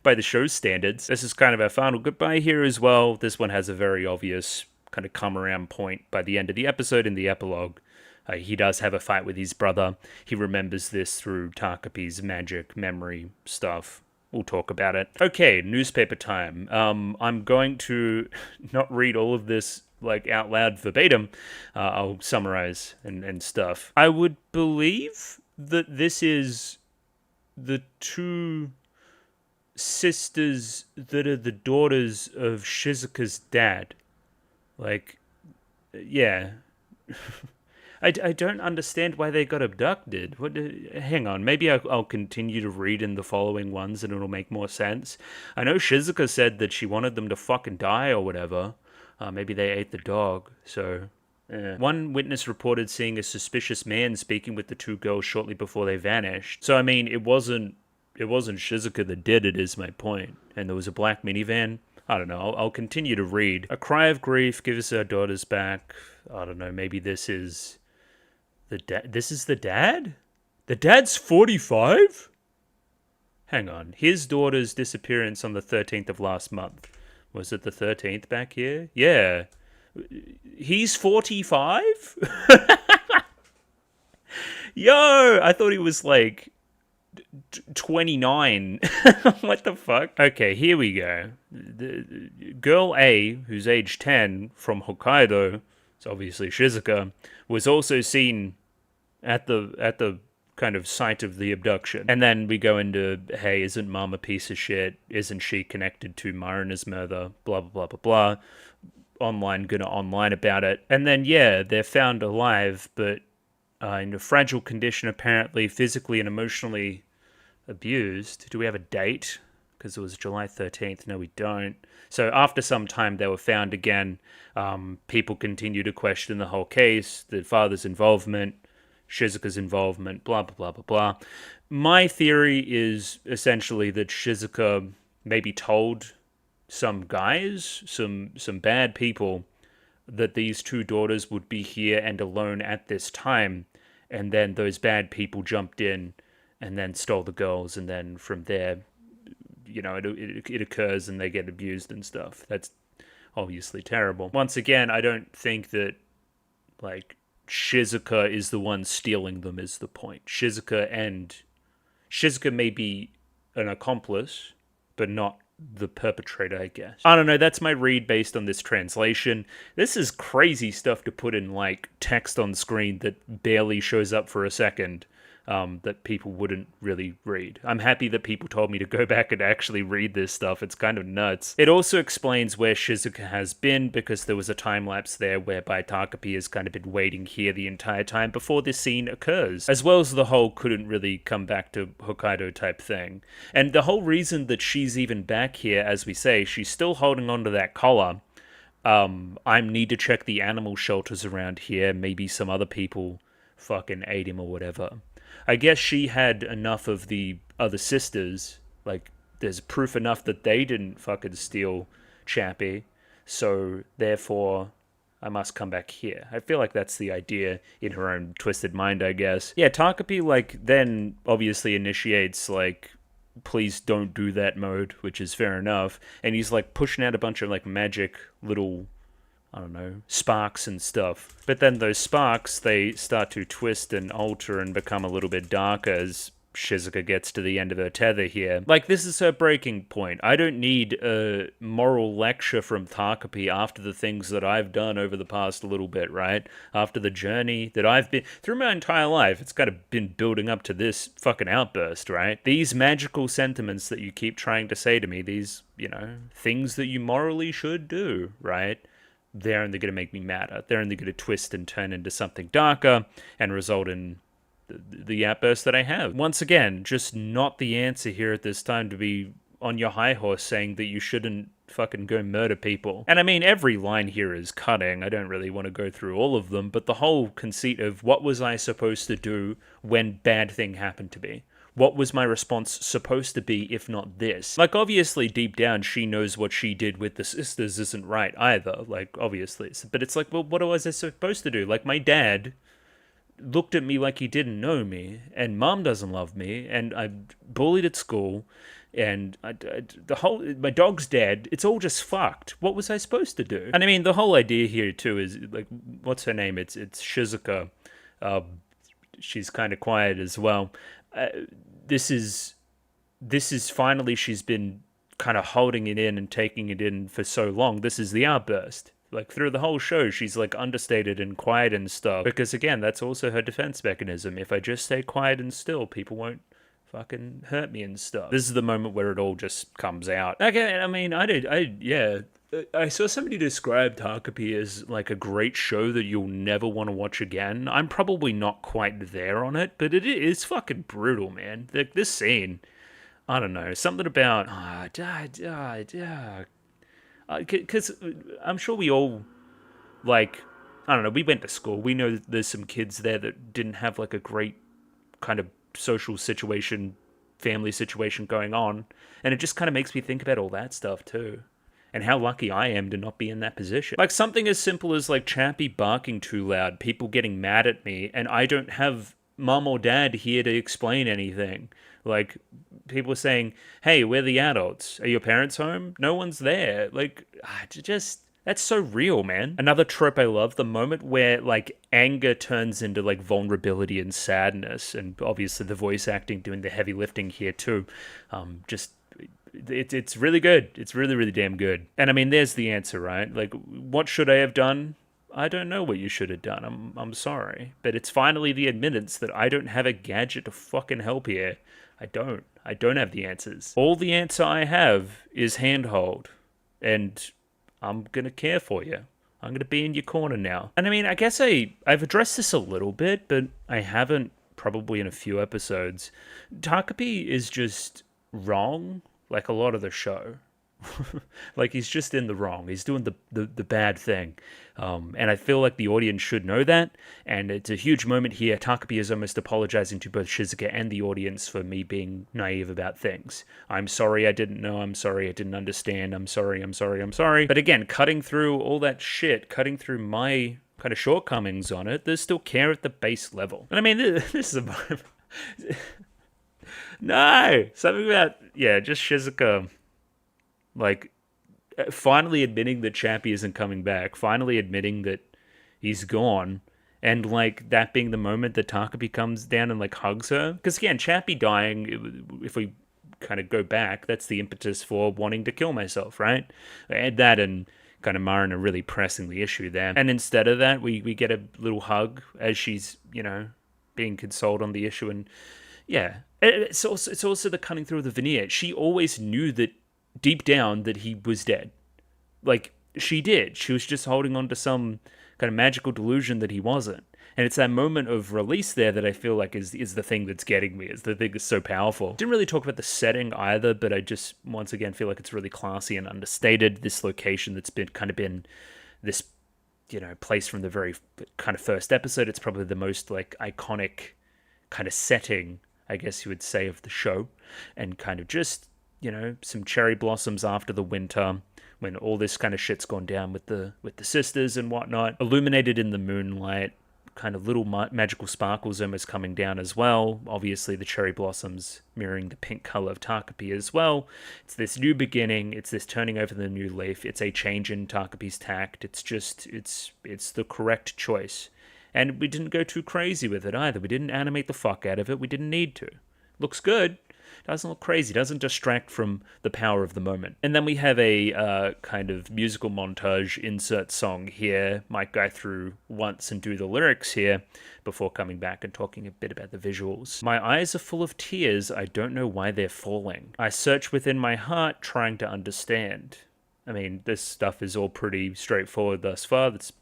by the show's standards. This is kind of our final goodbye here as well. This one has a very obvious kind of come around point by the end of the episode in the epilogue. He does have a fight with his brother. He remembers this through Takopi's magic memory stuff. We'll talk about it. Okay, newspaper time. I'm going to not read all of this out loud verbatim. I'll summarize and stuff. I would believe that this is the two sisters that are the daughters of Shizuka's dad. Yeah. I don't understand why they got abducted. Hang on, maybe I'll continue to read in the following ones and it'll make more sense. I know Shizuka said that she wanted them to fucking die or whatever. Maybe they ate the dog, so... One witness reported seeing a suspicious man speaking with the two girls shortly before they vanished. So, I mean, it wasn't Shizuka that did it, is my point. And there was a black minivan. I don't know, I'll continue to read. A cry of grief, give us our daughters back. I don't know, maybe this is... This is the dad? The dad's 45? Hang on. His daughter's disappearance on the 13th of last month. Was it the 13th back here? Yeah. He's 45? Yo! I thought he was 29. What the fuck? Okay, here we go. The girl A, who's age 10, from Hokkaido, it's obviously Shizuka, was also seen at the kind of site of the abduction. And then we go into, hey, isn't mom a piece of shit? Isn't she connected to Marina's murder? Blah, blah, blah, blah, blah. Online about it. And then, yeah, they're found alive, but in a fragile condition, apparently, physically and emotionally abused. Do we have a date? Because it was July 13th. No, we don't. So after some time, they were found again. People continue to question the whole case, the father's involvement, Shizuka's involvement, blah, blah, blah, blah, blah. My theory is essentially that Shizuka maybe told some guys, some bad people, that these two daughters would be here and alone at this time, and then those bad people jumped in and then stole the girls, and then from there, it occurs and they get abused and stuff. That's obviously terrible. Once again, I don't think that, Shizuka is the one stealing them is the point. Shizuka may be an accomplice, but not the perpetrator, I guess. I don't know, that's my read based on this translation. This is crazy stuff to put in, text on screen that barely shows up for a second. that people wouldn't really read. I'm happy that people told me to go back and actually read this stuff. It's kind of nuts. It also explains where Shizuka has been, because there was a time lapse there whereby Takopi has kind of been waiting here the entire time before this scene occurs, as well as the whole couldn't really come back to Hokkaido type thing. And the whole reason that she's even back here, as we say, she's still holding on to that collar. I need to check the animal shelters around here. Maybe some other people fucking ate him or whatever. I guess she had enough of the other sisters. Like, there's proof enough that they didn't fucking steal Chappie. So, therefore, I must come back here. I feel like that's the idea in her own twisted mind, I guess. Yeah, Takopi, like, then obviously initiates, like, please don't do that mode, which is fair enough. And he's, like, pushing out a bunch of, like, magic little, I don't know, sparks and stuff. But then those sparks, they start to twist and alter and become a little bit darker as Shizuka gets to the end of her tether here. Like, this is her breaking point. I don't need a moral lecture from Takopi after the things that I've done over the past little bit, right? After the journey that I've been through my entire life. It's kind of been building up to this fucking outburst, right? These magical sentiments that you keep trying to say to me, these, you know, things that you morally should do, right? They're only going to make me madder. They're only going to twist and turn into something darker and result in the outburst that I have. Once again, just not the answer here at this time to be on your high horse saying that you shouldn't fucking go murder people. And I mean, every line here is cutting. I don't really want to go through all of them, but the whole conceit of what was I supposed to do when bad thing happened to me? What was my response supposed to be if not this? Like, obviously, deep down, she knows what she did with the sisters isn't right either. Like, obviously. But it's like, well, what was I supposed to do? Like, my dad looked at me like he didn't know me, and mom doesn't love me, and I'm bullied at school, and my dog's dead. It's all just fucked. What was I supposed to do? And I mean, the whole idea here too is, like, what's her name? It's Shizuka. She's kind of quiet as well. This is finally, she's been kind of holding it in and taking it in for so long. This is the outburst. Like, through the whole show, she's, like, understated and quiet and stuff. Because, again, that's also her defense mechanism. If I just stay quiet and still, people won't fucking hurt me and stuff. This is the moment where it all just comes out. Okay, I mean, I saw somebody describe Takopi as, like, a great show that you'll never want to watch again. I'm probably not quite there on it, but it's fucking brutal, man. Like, this scene, I don't know, something about... Because I'm sure we all, like, I don't know, we went to school. We know that there's some kids there that didn't have, like, a great kind of social situation, family situation going on. And it just kind of makes me think about all that stuff, too. And how lucky I am to not be in that position. Like, something as simple as, like, Chappie barking too loud, people getting mad at me, and I don't have mom or dad here to explain anything. Like, people are saying, hey, we're the adults. Are your parents home? No one's there. Like, that's so real, man. Another trope I love, the moment where, like, anger turns into, like, vulnerability and sadness. And obviously the voice acting doing the heavy lifting here, too. It's really good. It's really, really damn good. And I mean, there's the answer, right? Like, what should I have done? I don't know what you should have done. I'm sorry. But it's finally the admittance that I don't have a gadget to fucking help here. I don't have the answers. All the answer I have is handhold. And I'm going to care for you. I'm going to be in your corner now. And I mean, I guess I've addressed this a little bit, but I haven't probably in a few episodes. Takopi is just wrong, like a lot of the show. Like, he's just in the wrong. He's doing the bad thing. And I feel like the audience should know that. And it's a huge moment here. Takopi is almost apologizing to both Shizuka and the audience for me being naive about things. I'm sorry I didn't know. I'm sorry I didn't understand. I'm sorry. But again, cutting through all that shit, cutting through my kind of shortcomings on it, there's still care at the base level. And I mean, this is a moment. No! Something about, just Shizuka, like, finally admitting that Chappie isn't coming back, finally admitting that he's gone, and, like, that being the moment that Takopi comes down and, like, hugs her. Because, again, Chappie dying, if we kind of go back, that's the impetus for wanting to kill myself, right? And that and kind of Marin are really pressing the issue there. And instead of that, we get a little hug as she's, you know, being consoled on the issue. And yeah, it's also the cutting through the veneer. She always knew that deep down that he was dead. Like, she did. She was just holding on to some kind of magical delusion that he wasn't. And it's that moment of release there that I feel like is the thing that's getting me, is the thing that's so powerful. Didn't really talk about the setting either, but I just, once again, feel like it's really classy and understated. This location that's been this, place from the very kind of first episode. It's probably the most, like, iconic kind of setting, I guess you would say, of the show. And kind of just, some cherry blossoms after the winter, when all this kind of shit's gone down with the sisters and whatnot, illuminated in the moonlight, kind of little magical sparkles almost coming down as well. Obviously, the cherry blossoms mirroring the pink color of Takopi as well. It's this new beginning. It's this turning over the new leaf. It's a change in Takopi's tact. It's just, it's the correct choice. And we didn't go too crazy with it either. We didn't animate the fuck out of it. We didn't need to. Looks good. Doesn't look crazy, doesn't distract from the power of the moment. And then we have a kind of musical montage insert song here. Might go through once and do the lyrics here before coming back and talking a bit about the visuals. My eyes are full of tears, I don't know why they're falling. I search within my heart trying to understand. I mean, this stuff is all pretty straightforward thus far. That's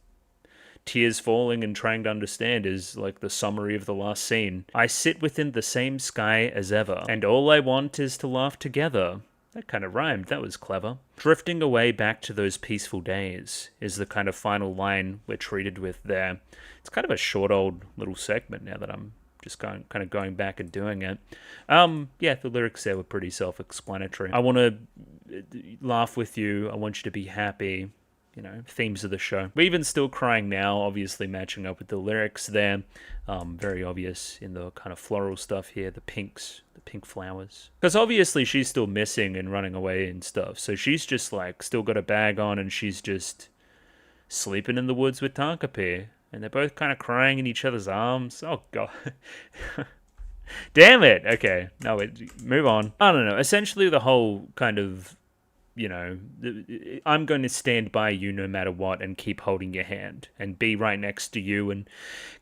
tears falling and trying to understand is like the summary of the last scene. I sit within the same sky as ever, and all I want is to laugh together. That kind of rhymed, that was clever. Drifting away back to those peaceful days is the kind of final line we're treated with there. It's kind of a short old little segment now that I'm just going back and doing it. Yeah, the lyrics there were pretty self-explanatory. I want to laugh with you, I want you to be happy. Themes of the show. We're even still crying now, obviously matching up with the lyrics there. Very obvious in the kind of floral stuff here, the pink flowers. Because obviously she's still missing and running away and stuff. So she's just like still got a bag on and she's just sleeping in the woods with Takopi. And they're both kind of crying in each other's arms. Oh, God. Damn it. Okay. No, move on. I don't know. Essentially the whole kind of, I'm going to stand by you no matter what and keep holding your hand and be right next to you and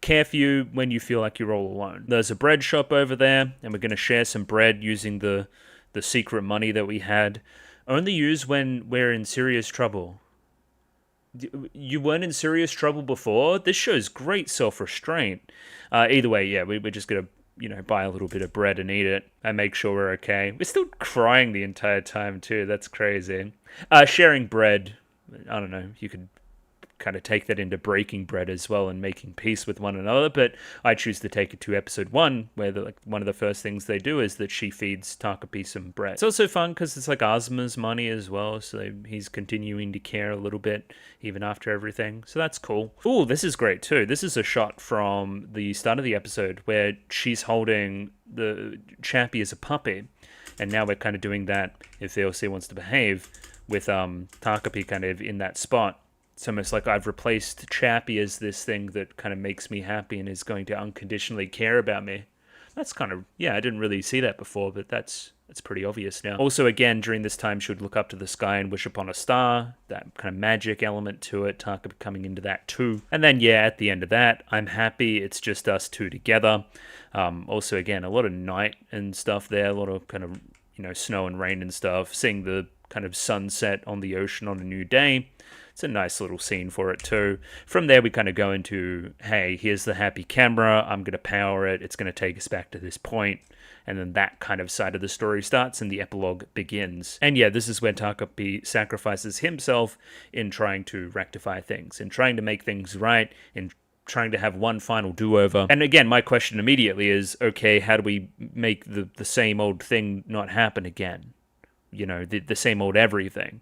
care for you when you feel like you're all alone. There's a bread shop over there and we're going to share some bread using the secret money that we had. Only use when we're in serious trouble. You weren't in serious trouble before? This shows great self-restraint. Either way, yeah, we're just going to buy a little bit of bread and eat it and make sure we're okay. We're still crying the entire time too. That's crazy. Sharing bread, I don't know, you could kind of take that into breaking bread as well and making peace with one another, but I choose to take it to episode 1, where one of the first things they do is that she feeds Takopi some bread. It's also fun because it's like Asuma's money as well, so he's continuing to care a little bit even after everything, so that's cool. Ooh, this is great too. This is a shot from the start of the episode where she's holding the Chappie as a puppy, and now we're kind of doing that, if the OC wants to behave, with Takopi kind of in that spot. It's almost like I've replaced Chappie as this thing that kind of makes me happy and is going to unconditionally care about me. That's kind of, yeah, I didn't really see that before, but that's pretty obvious now. Also, again, during this time, she would look up to the sky and wish upon a star. That kind of magic element to it, Takopi coming into that too. And then, yeah, at the end of that, I'm happy. It's just us two together. Also, again, a lot of night and stuff there, a lot of kind of, snow and rain and stuff. Seeing the kind of sunset on the ocean on a new day. It's a nice little scene for it too. From there, we kind of go into, hey, here's the happy camera. I'm going to power it. It's going to take us back to this point. And then that kind of side of the story starts and the epilogue begins. And yeah, this is where Takopi sacrifices himself in trying to rectify things, in trying to make things right, in trying to have one final do-over. And again, my question immediately is, okay, how do we make the same old thing not happen again? The same old everything.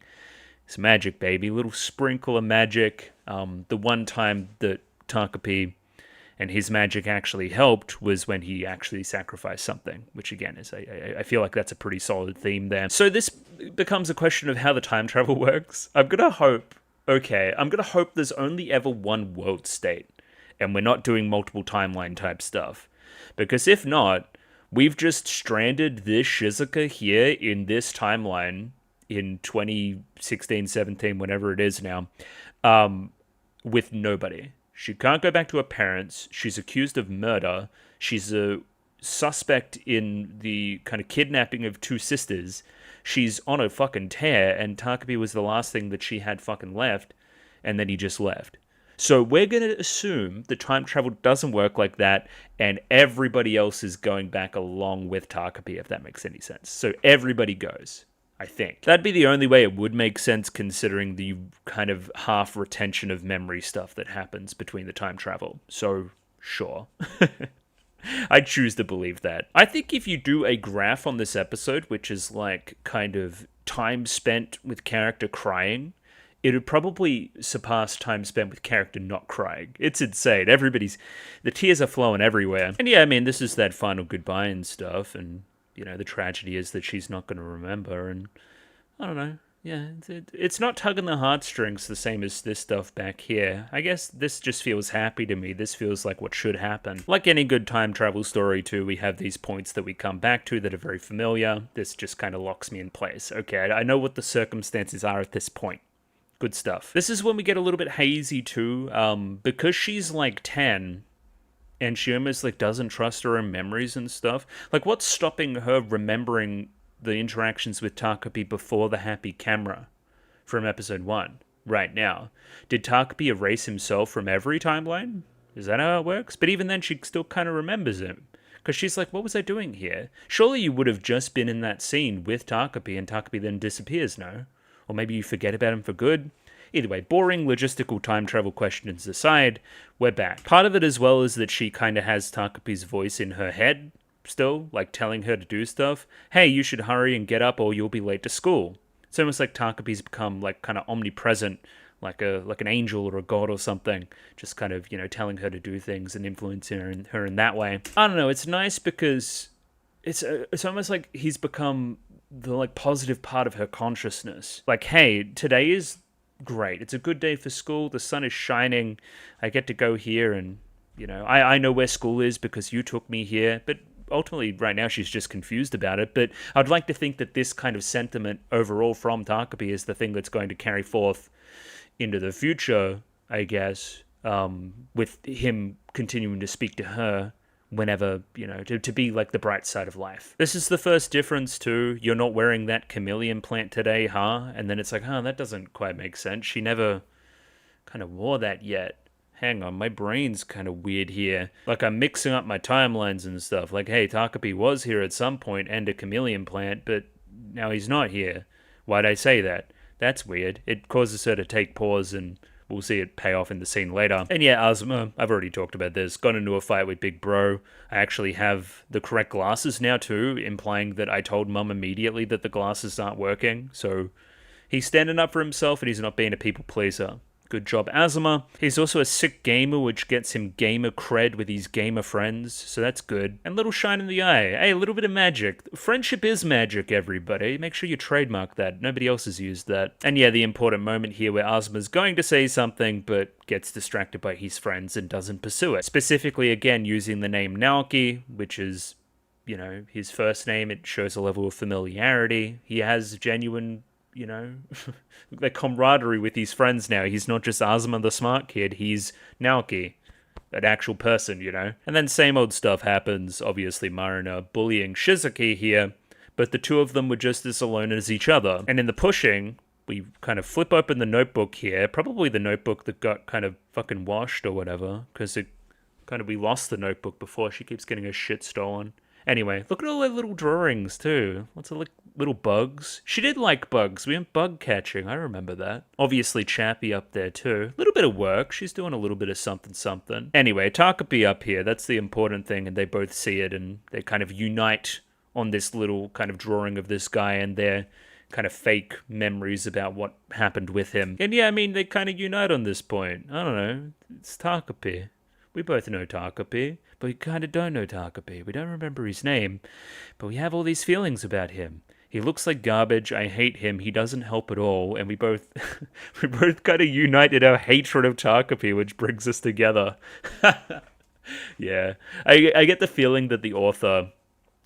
It's magic, baby. A little sprinkle of magic. The one time that Takopi and his magic actually helped was when he actually sacrificed something, which again is, I feel like that's a pretty solid theme there. So this becomes a question of how the time travel works. I'm going to hope there's only ever one world state and we're not doing multiple timeline type stuff. Because if not, we've just stranded this Shizuka here in this timeline in 2016, 17, whatever it is now, with nobody. She can't go back to her parents. She's accused of murder. She's a suspect in the kind of kidnapping of two sisters. She's on a fucking tear, and Takopi was the last thing that she had fucking left, and then he just left. So we're going to assume that time travel doesn't work like that, and everybody else is going back along with Takopi, if that makes any sense. So everybody goes, I think. That'd be the only way it would make sense, considering the kind of half retention of memory stuff that happens between the time travel. So, sure. I choose to believe that. I think if you do a graph on this episode, which is like kind of time spent with character crying, it would probably surpass time spent with character not crying. It's insane. The tears are flowing everywhere. And yeah, I mean, this is that final goodbye and stuff, and, you know, the tragedy is that she's not going to remember, and I don't know. Yeah, it's not tugging the heartstrings the same as this stuff back here. I guess this just feels happy to me. This feels like what should happen. Like any good time travel story too, we have these points that we come back to that are very familiar. This just kind of locks me in place. Okay, I know what the circumstances are at this point. Good stuff. This is when we get a little bit hazy too, because she's like 10, and she almost like doesn't trust her own memories and stuff. Like, what's stopping her remembering the interactions with Takopi before the happy camera from episode 1 right now? Did Takopi erase himself from every timeline? Is that how it works? But even then, she still kind of remembers him. Because she's like, what was I doing here? Surely you would have just been in that scene with Takopi, and Takopi then disappears, no? Or maybe you forget about him for good? Either way, boring logistical time travel questions aside, we're back. Part of it as well is that she kind of has Takopi's voice in her head still, like telling her to do stuff. Hey, you should hurry and get up or you'll be late to school. It's almost like Takopi's become like kind of omnipresent, like an angel or a god or something, just kind of, you know, telling her to do things and influencing her in that way. I don't know, it's nice because it's almost like he's become the like positive part of her consciousness. Like, hey, today is great. It's a good day for school. The sun is shining. I get to go here, and, you know, I know where school is because you took me here. But ultimately, right now, she's just confused about it. But I'd like to think that this kind of sentiment overall from Takopi is the thing that's going to carry forth into the future, I guess, with him continuing to speak to her whenever, you know, to be like the bright side of life. This is the first difference too. You're not wearing that chameleon plant today, huh? And then it's like, that doesn't quite make sense. She never kind of wore that yet. Hang on, my brain's kind of weird here. Like, I'm mixing up my timelines and stuff. Like, hey, Takopi was here at some point and a chameleon plant, but now he's not here. Why'd I say that? That's weird. It causes her to take pause, and we'll see it pay off in the scene later. And yeah, Azuma, I've already talked about this, got into a fight with Big Bro. I actually have the correct glasses now too, implying that I told Mum immediately that the glasses aren't working. So he's standing up for himself and he's not being a people pleaser. Good job, Azuma. He's also a sick gamer, which gets him gamer cred with his gamer friends, so that's good. And little shine in the eye. Hey, a little bit of magic. Friendship is magic, everybody. Make sure you trademark that. Nobody else has used that. And yeah, the important moment here where Azuma's going to say something, but gets distracted by his friends and doesn't pursue it. Specifically, again, using the name Naoki, which is, you know, his first name. It shows a level of familiarity. He has genuine, you know, the camaraderie with his friends now. He's not just Azuma the smart kid, he's Naoki, an actual person, you know. And then same old stuff happens, obviously Marina bullying Shizuki here, but the two of them were just as alone as each other. And in the pushing, we kind of flip open the notebook here, probably the notebook that got kind of fucking washed or whatever, because we lost the notebook before. She keeps getting her shit stolen. Anyway, look at all their little drawings, too. Lots of little bugs. She did like bugs. We went bug catching. I remember that. Obviously, Chappie up there, too. A little bit of work. She's doing a little bit of something. Anyway, Takopi up here. That's the important thing, and they both see it, and they kind of unite on this little kind of drawing of this guy and their kind of fake memories about what happened with him. And yeah, I mean, they kind of unite on this point. I don't know. It's Takopi. We both know Takopi, but we kind of don't know Takopi. We don't remember his name, but we have all these feelings about him. He looks like garbage. I hate him. He doesn't help at all. And we both kind of united our hatred of Takopi, which brings us together. Yeah. I get the feeling that the author,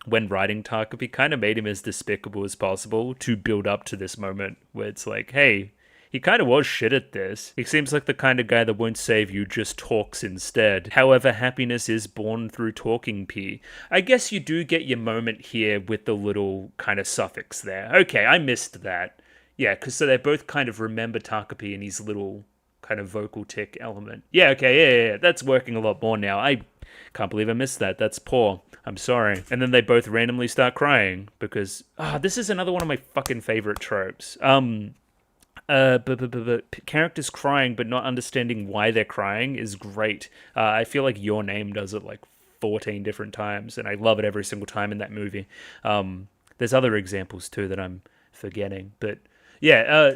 when writing Takopi, kind of made him as despicable as possible to build up to this moment where it's like, hey, He kind of was shit at this. He seems like the kind of guy that won't save you, just talks instead. However, happiness is born through talking, P. I guess you do get your moment here with the little kind of suffix there. Okay, I missed that. Yeah, because so they both kind of remember Takopi and his little kind of vocal tick element. Yeah, okay, yeah, that's working a lot more now. I can't believe I missed that. That's poor. I'm sorry. And then they both randomly start crying because this is another one of my fucking favorite tropes. Characters crying but not understanding why they're crying is great. I feel like Your Name does it like 14 different times, and I love it every single time in that movie. There's other examples too that I'm forgetting, but yeah,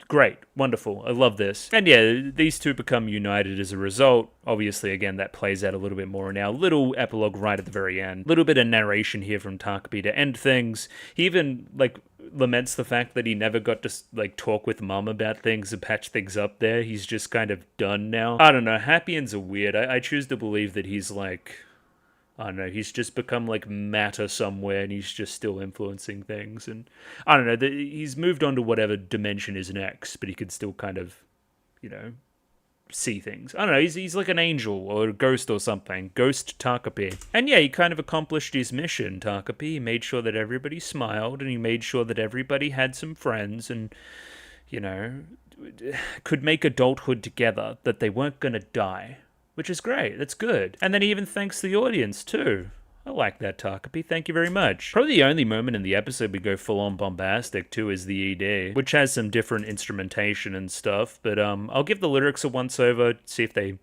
great, wonderful. I love this. And yeah, these two become united as a result. Obviously, again, that plays out a little bit more in our little epilogue right at the very end. Little bit of narration here from Takopi to end things. He even, like, laments the fact that he never got to, like, talk with Mum about things and patch things up there. He's just kind of done now. I don't know, happy ends are weird. I choose to believe that he's, like, I don't know, he's just become like matter somewhere and he's just still influencing things. And I don't know, he's moved on to whatever dimension is next, but he could still kind of, you know, see things. I don't know, he's like an angel or a ghost or something. Ghost Takopi. And yeah, he kind of accomplished his mission, Takopi. He made sure that everybody smiled and he made sure that everybody had some friends and, you know, could make adulthood together, that they weren't going to die. Which is great. That's good. And then he even thanks the audience, too. I like that, Takopi. Thank you very much. Probably the only moment in the episode we go full-on bombastic, too, is the ED, which has some different instrumentation and stuff. But I'll give the lyrics a once-over, see if they,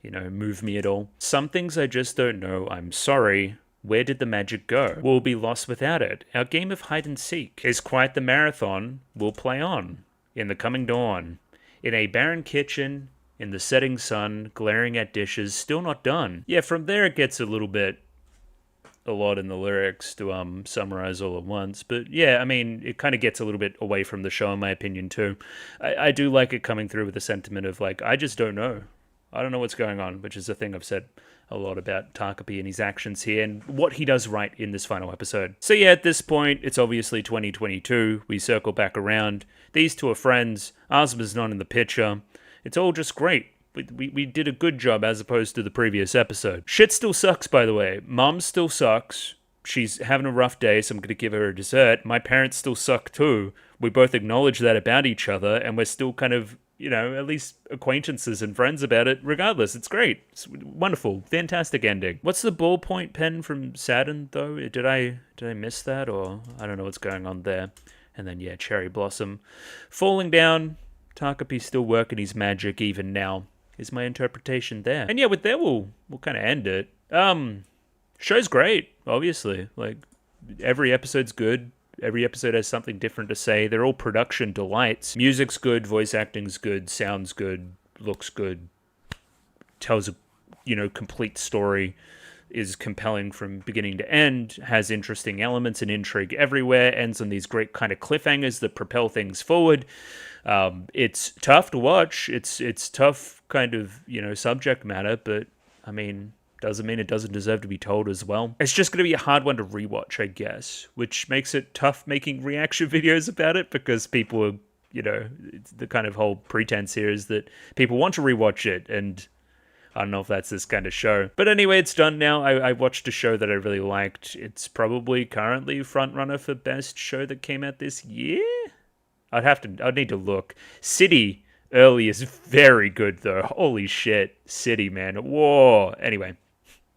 you know, move me at all. Some things I just don't know. I'm sorry. Where did the magic go? We'll be lost without it. Our game of hide-and-seek is quite the marathon we'll play on in the coming dawn. In a barren kitchen, in the setting sun, glaring at dishes, still not done. Yeah, from there it gets a lot in the lyrics to summarize all at once. But yeah, I mean, it kind of gets a little bit away from the show in my opinion too. I do like it coming through with the sentiment of like, I just don't know. I don't know what's going on, which is a thing I've said a lot about Takopi and his actions here and what he does right in this final episode. So yeah, at this point, it's obviously 2022. We circle back around. These two are friends. Azuma's not in the picture. It's all just great. We did a good job as opposed to the previous episode. Shit still sucks, by the way. Mom still sucks. She's having a rough day, so I'm going to give her a dessert. My parents still suck too. We both acknowledge that about each other, and we're still kind of, you know, at least acquaintances and friends about it. Regardless, it's great. It's wonderful. Fantastic ending. What's the ballpoint pen from Saturn, though? Did I miss that? Or I don't know what's going on there. And then, yeah, Cherry Blossom falling down. Takopi's still working his magic even now, is my interpretation there. And yeah, with that, we'll kind of end it. Show's great, obviously. Like, every episode's good. Every episode has something different to say. They're all production delights. Music's good, voice acting's good, sounds good, looks good, tells a, you know, complete story, is compelling from beginning to end, has interesting elements and intrigue everywhere, ends on these great kind of cliffhangers that propel things forward. It's tough to watch. It's tough kind of, you know, subject matter, but I mean, doesn't mean it doesn't deserve to be told as well. It's just going to be a hard one to rewatch, I guess, which makes it tough making reaction videos about it because people are, you know, the kind of whole pretense here is that people want to rewatch it, and I don't know if that's this kind of show. But anyway, it's done now. I watched a show that I really liked. It's probably currently frontrunner for best show that came out this year? I'd need to look. City early is very good though. Holy shit. City, man. Whoa. Anyway,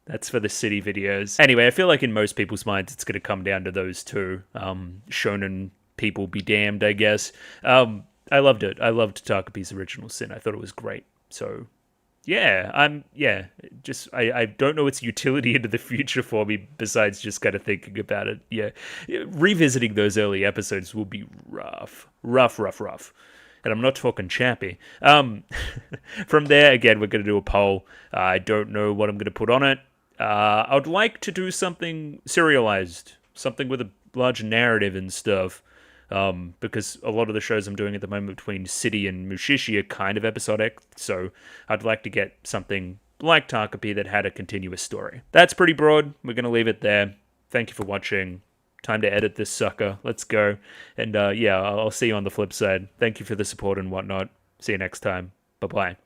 that's for the City videos. Anyway, I feel like in most people's minds it's going to come down to those two. Shonen people be damned, I guess. I loved it. I loved Takopi's Original Sin. I thought it was great. So yeah, I don't know its utility into the future for me besides just kind of thinking about it. Yeah, revisiting those early episodes will be rough. And I'm not talking chappy. From there, again, we're going to do a poll. I don't know what I'm going to put on it. I would like to do something serialized, something with a large narrative and stuff. Because a lot of the shows I'm doing at the moment between City and Mushi-Shi are kind of episodic, so I'd like to get something like Takopi that had a continuous story. That's pretty broad. We're going to leave it there. Thank you for watching. Time to edit this sucker. Let's go. And yeah, I'll see you on the flip side. Thank you for the support and whatnot. See you next time. Bye-bye.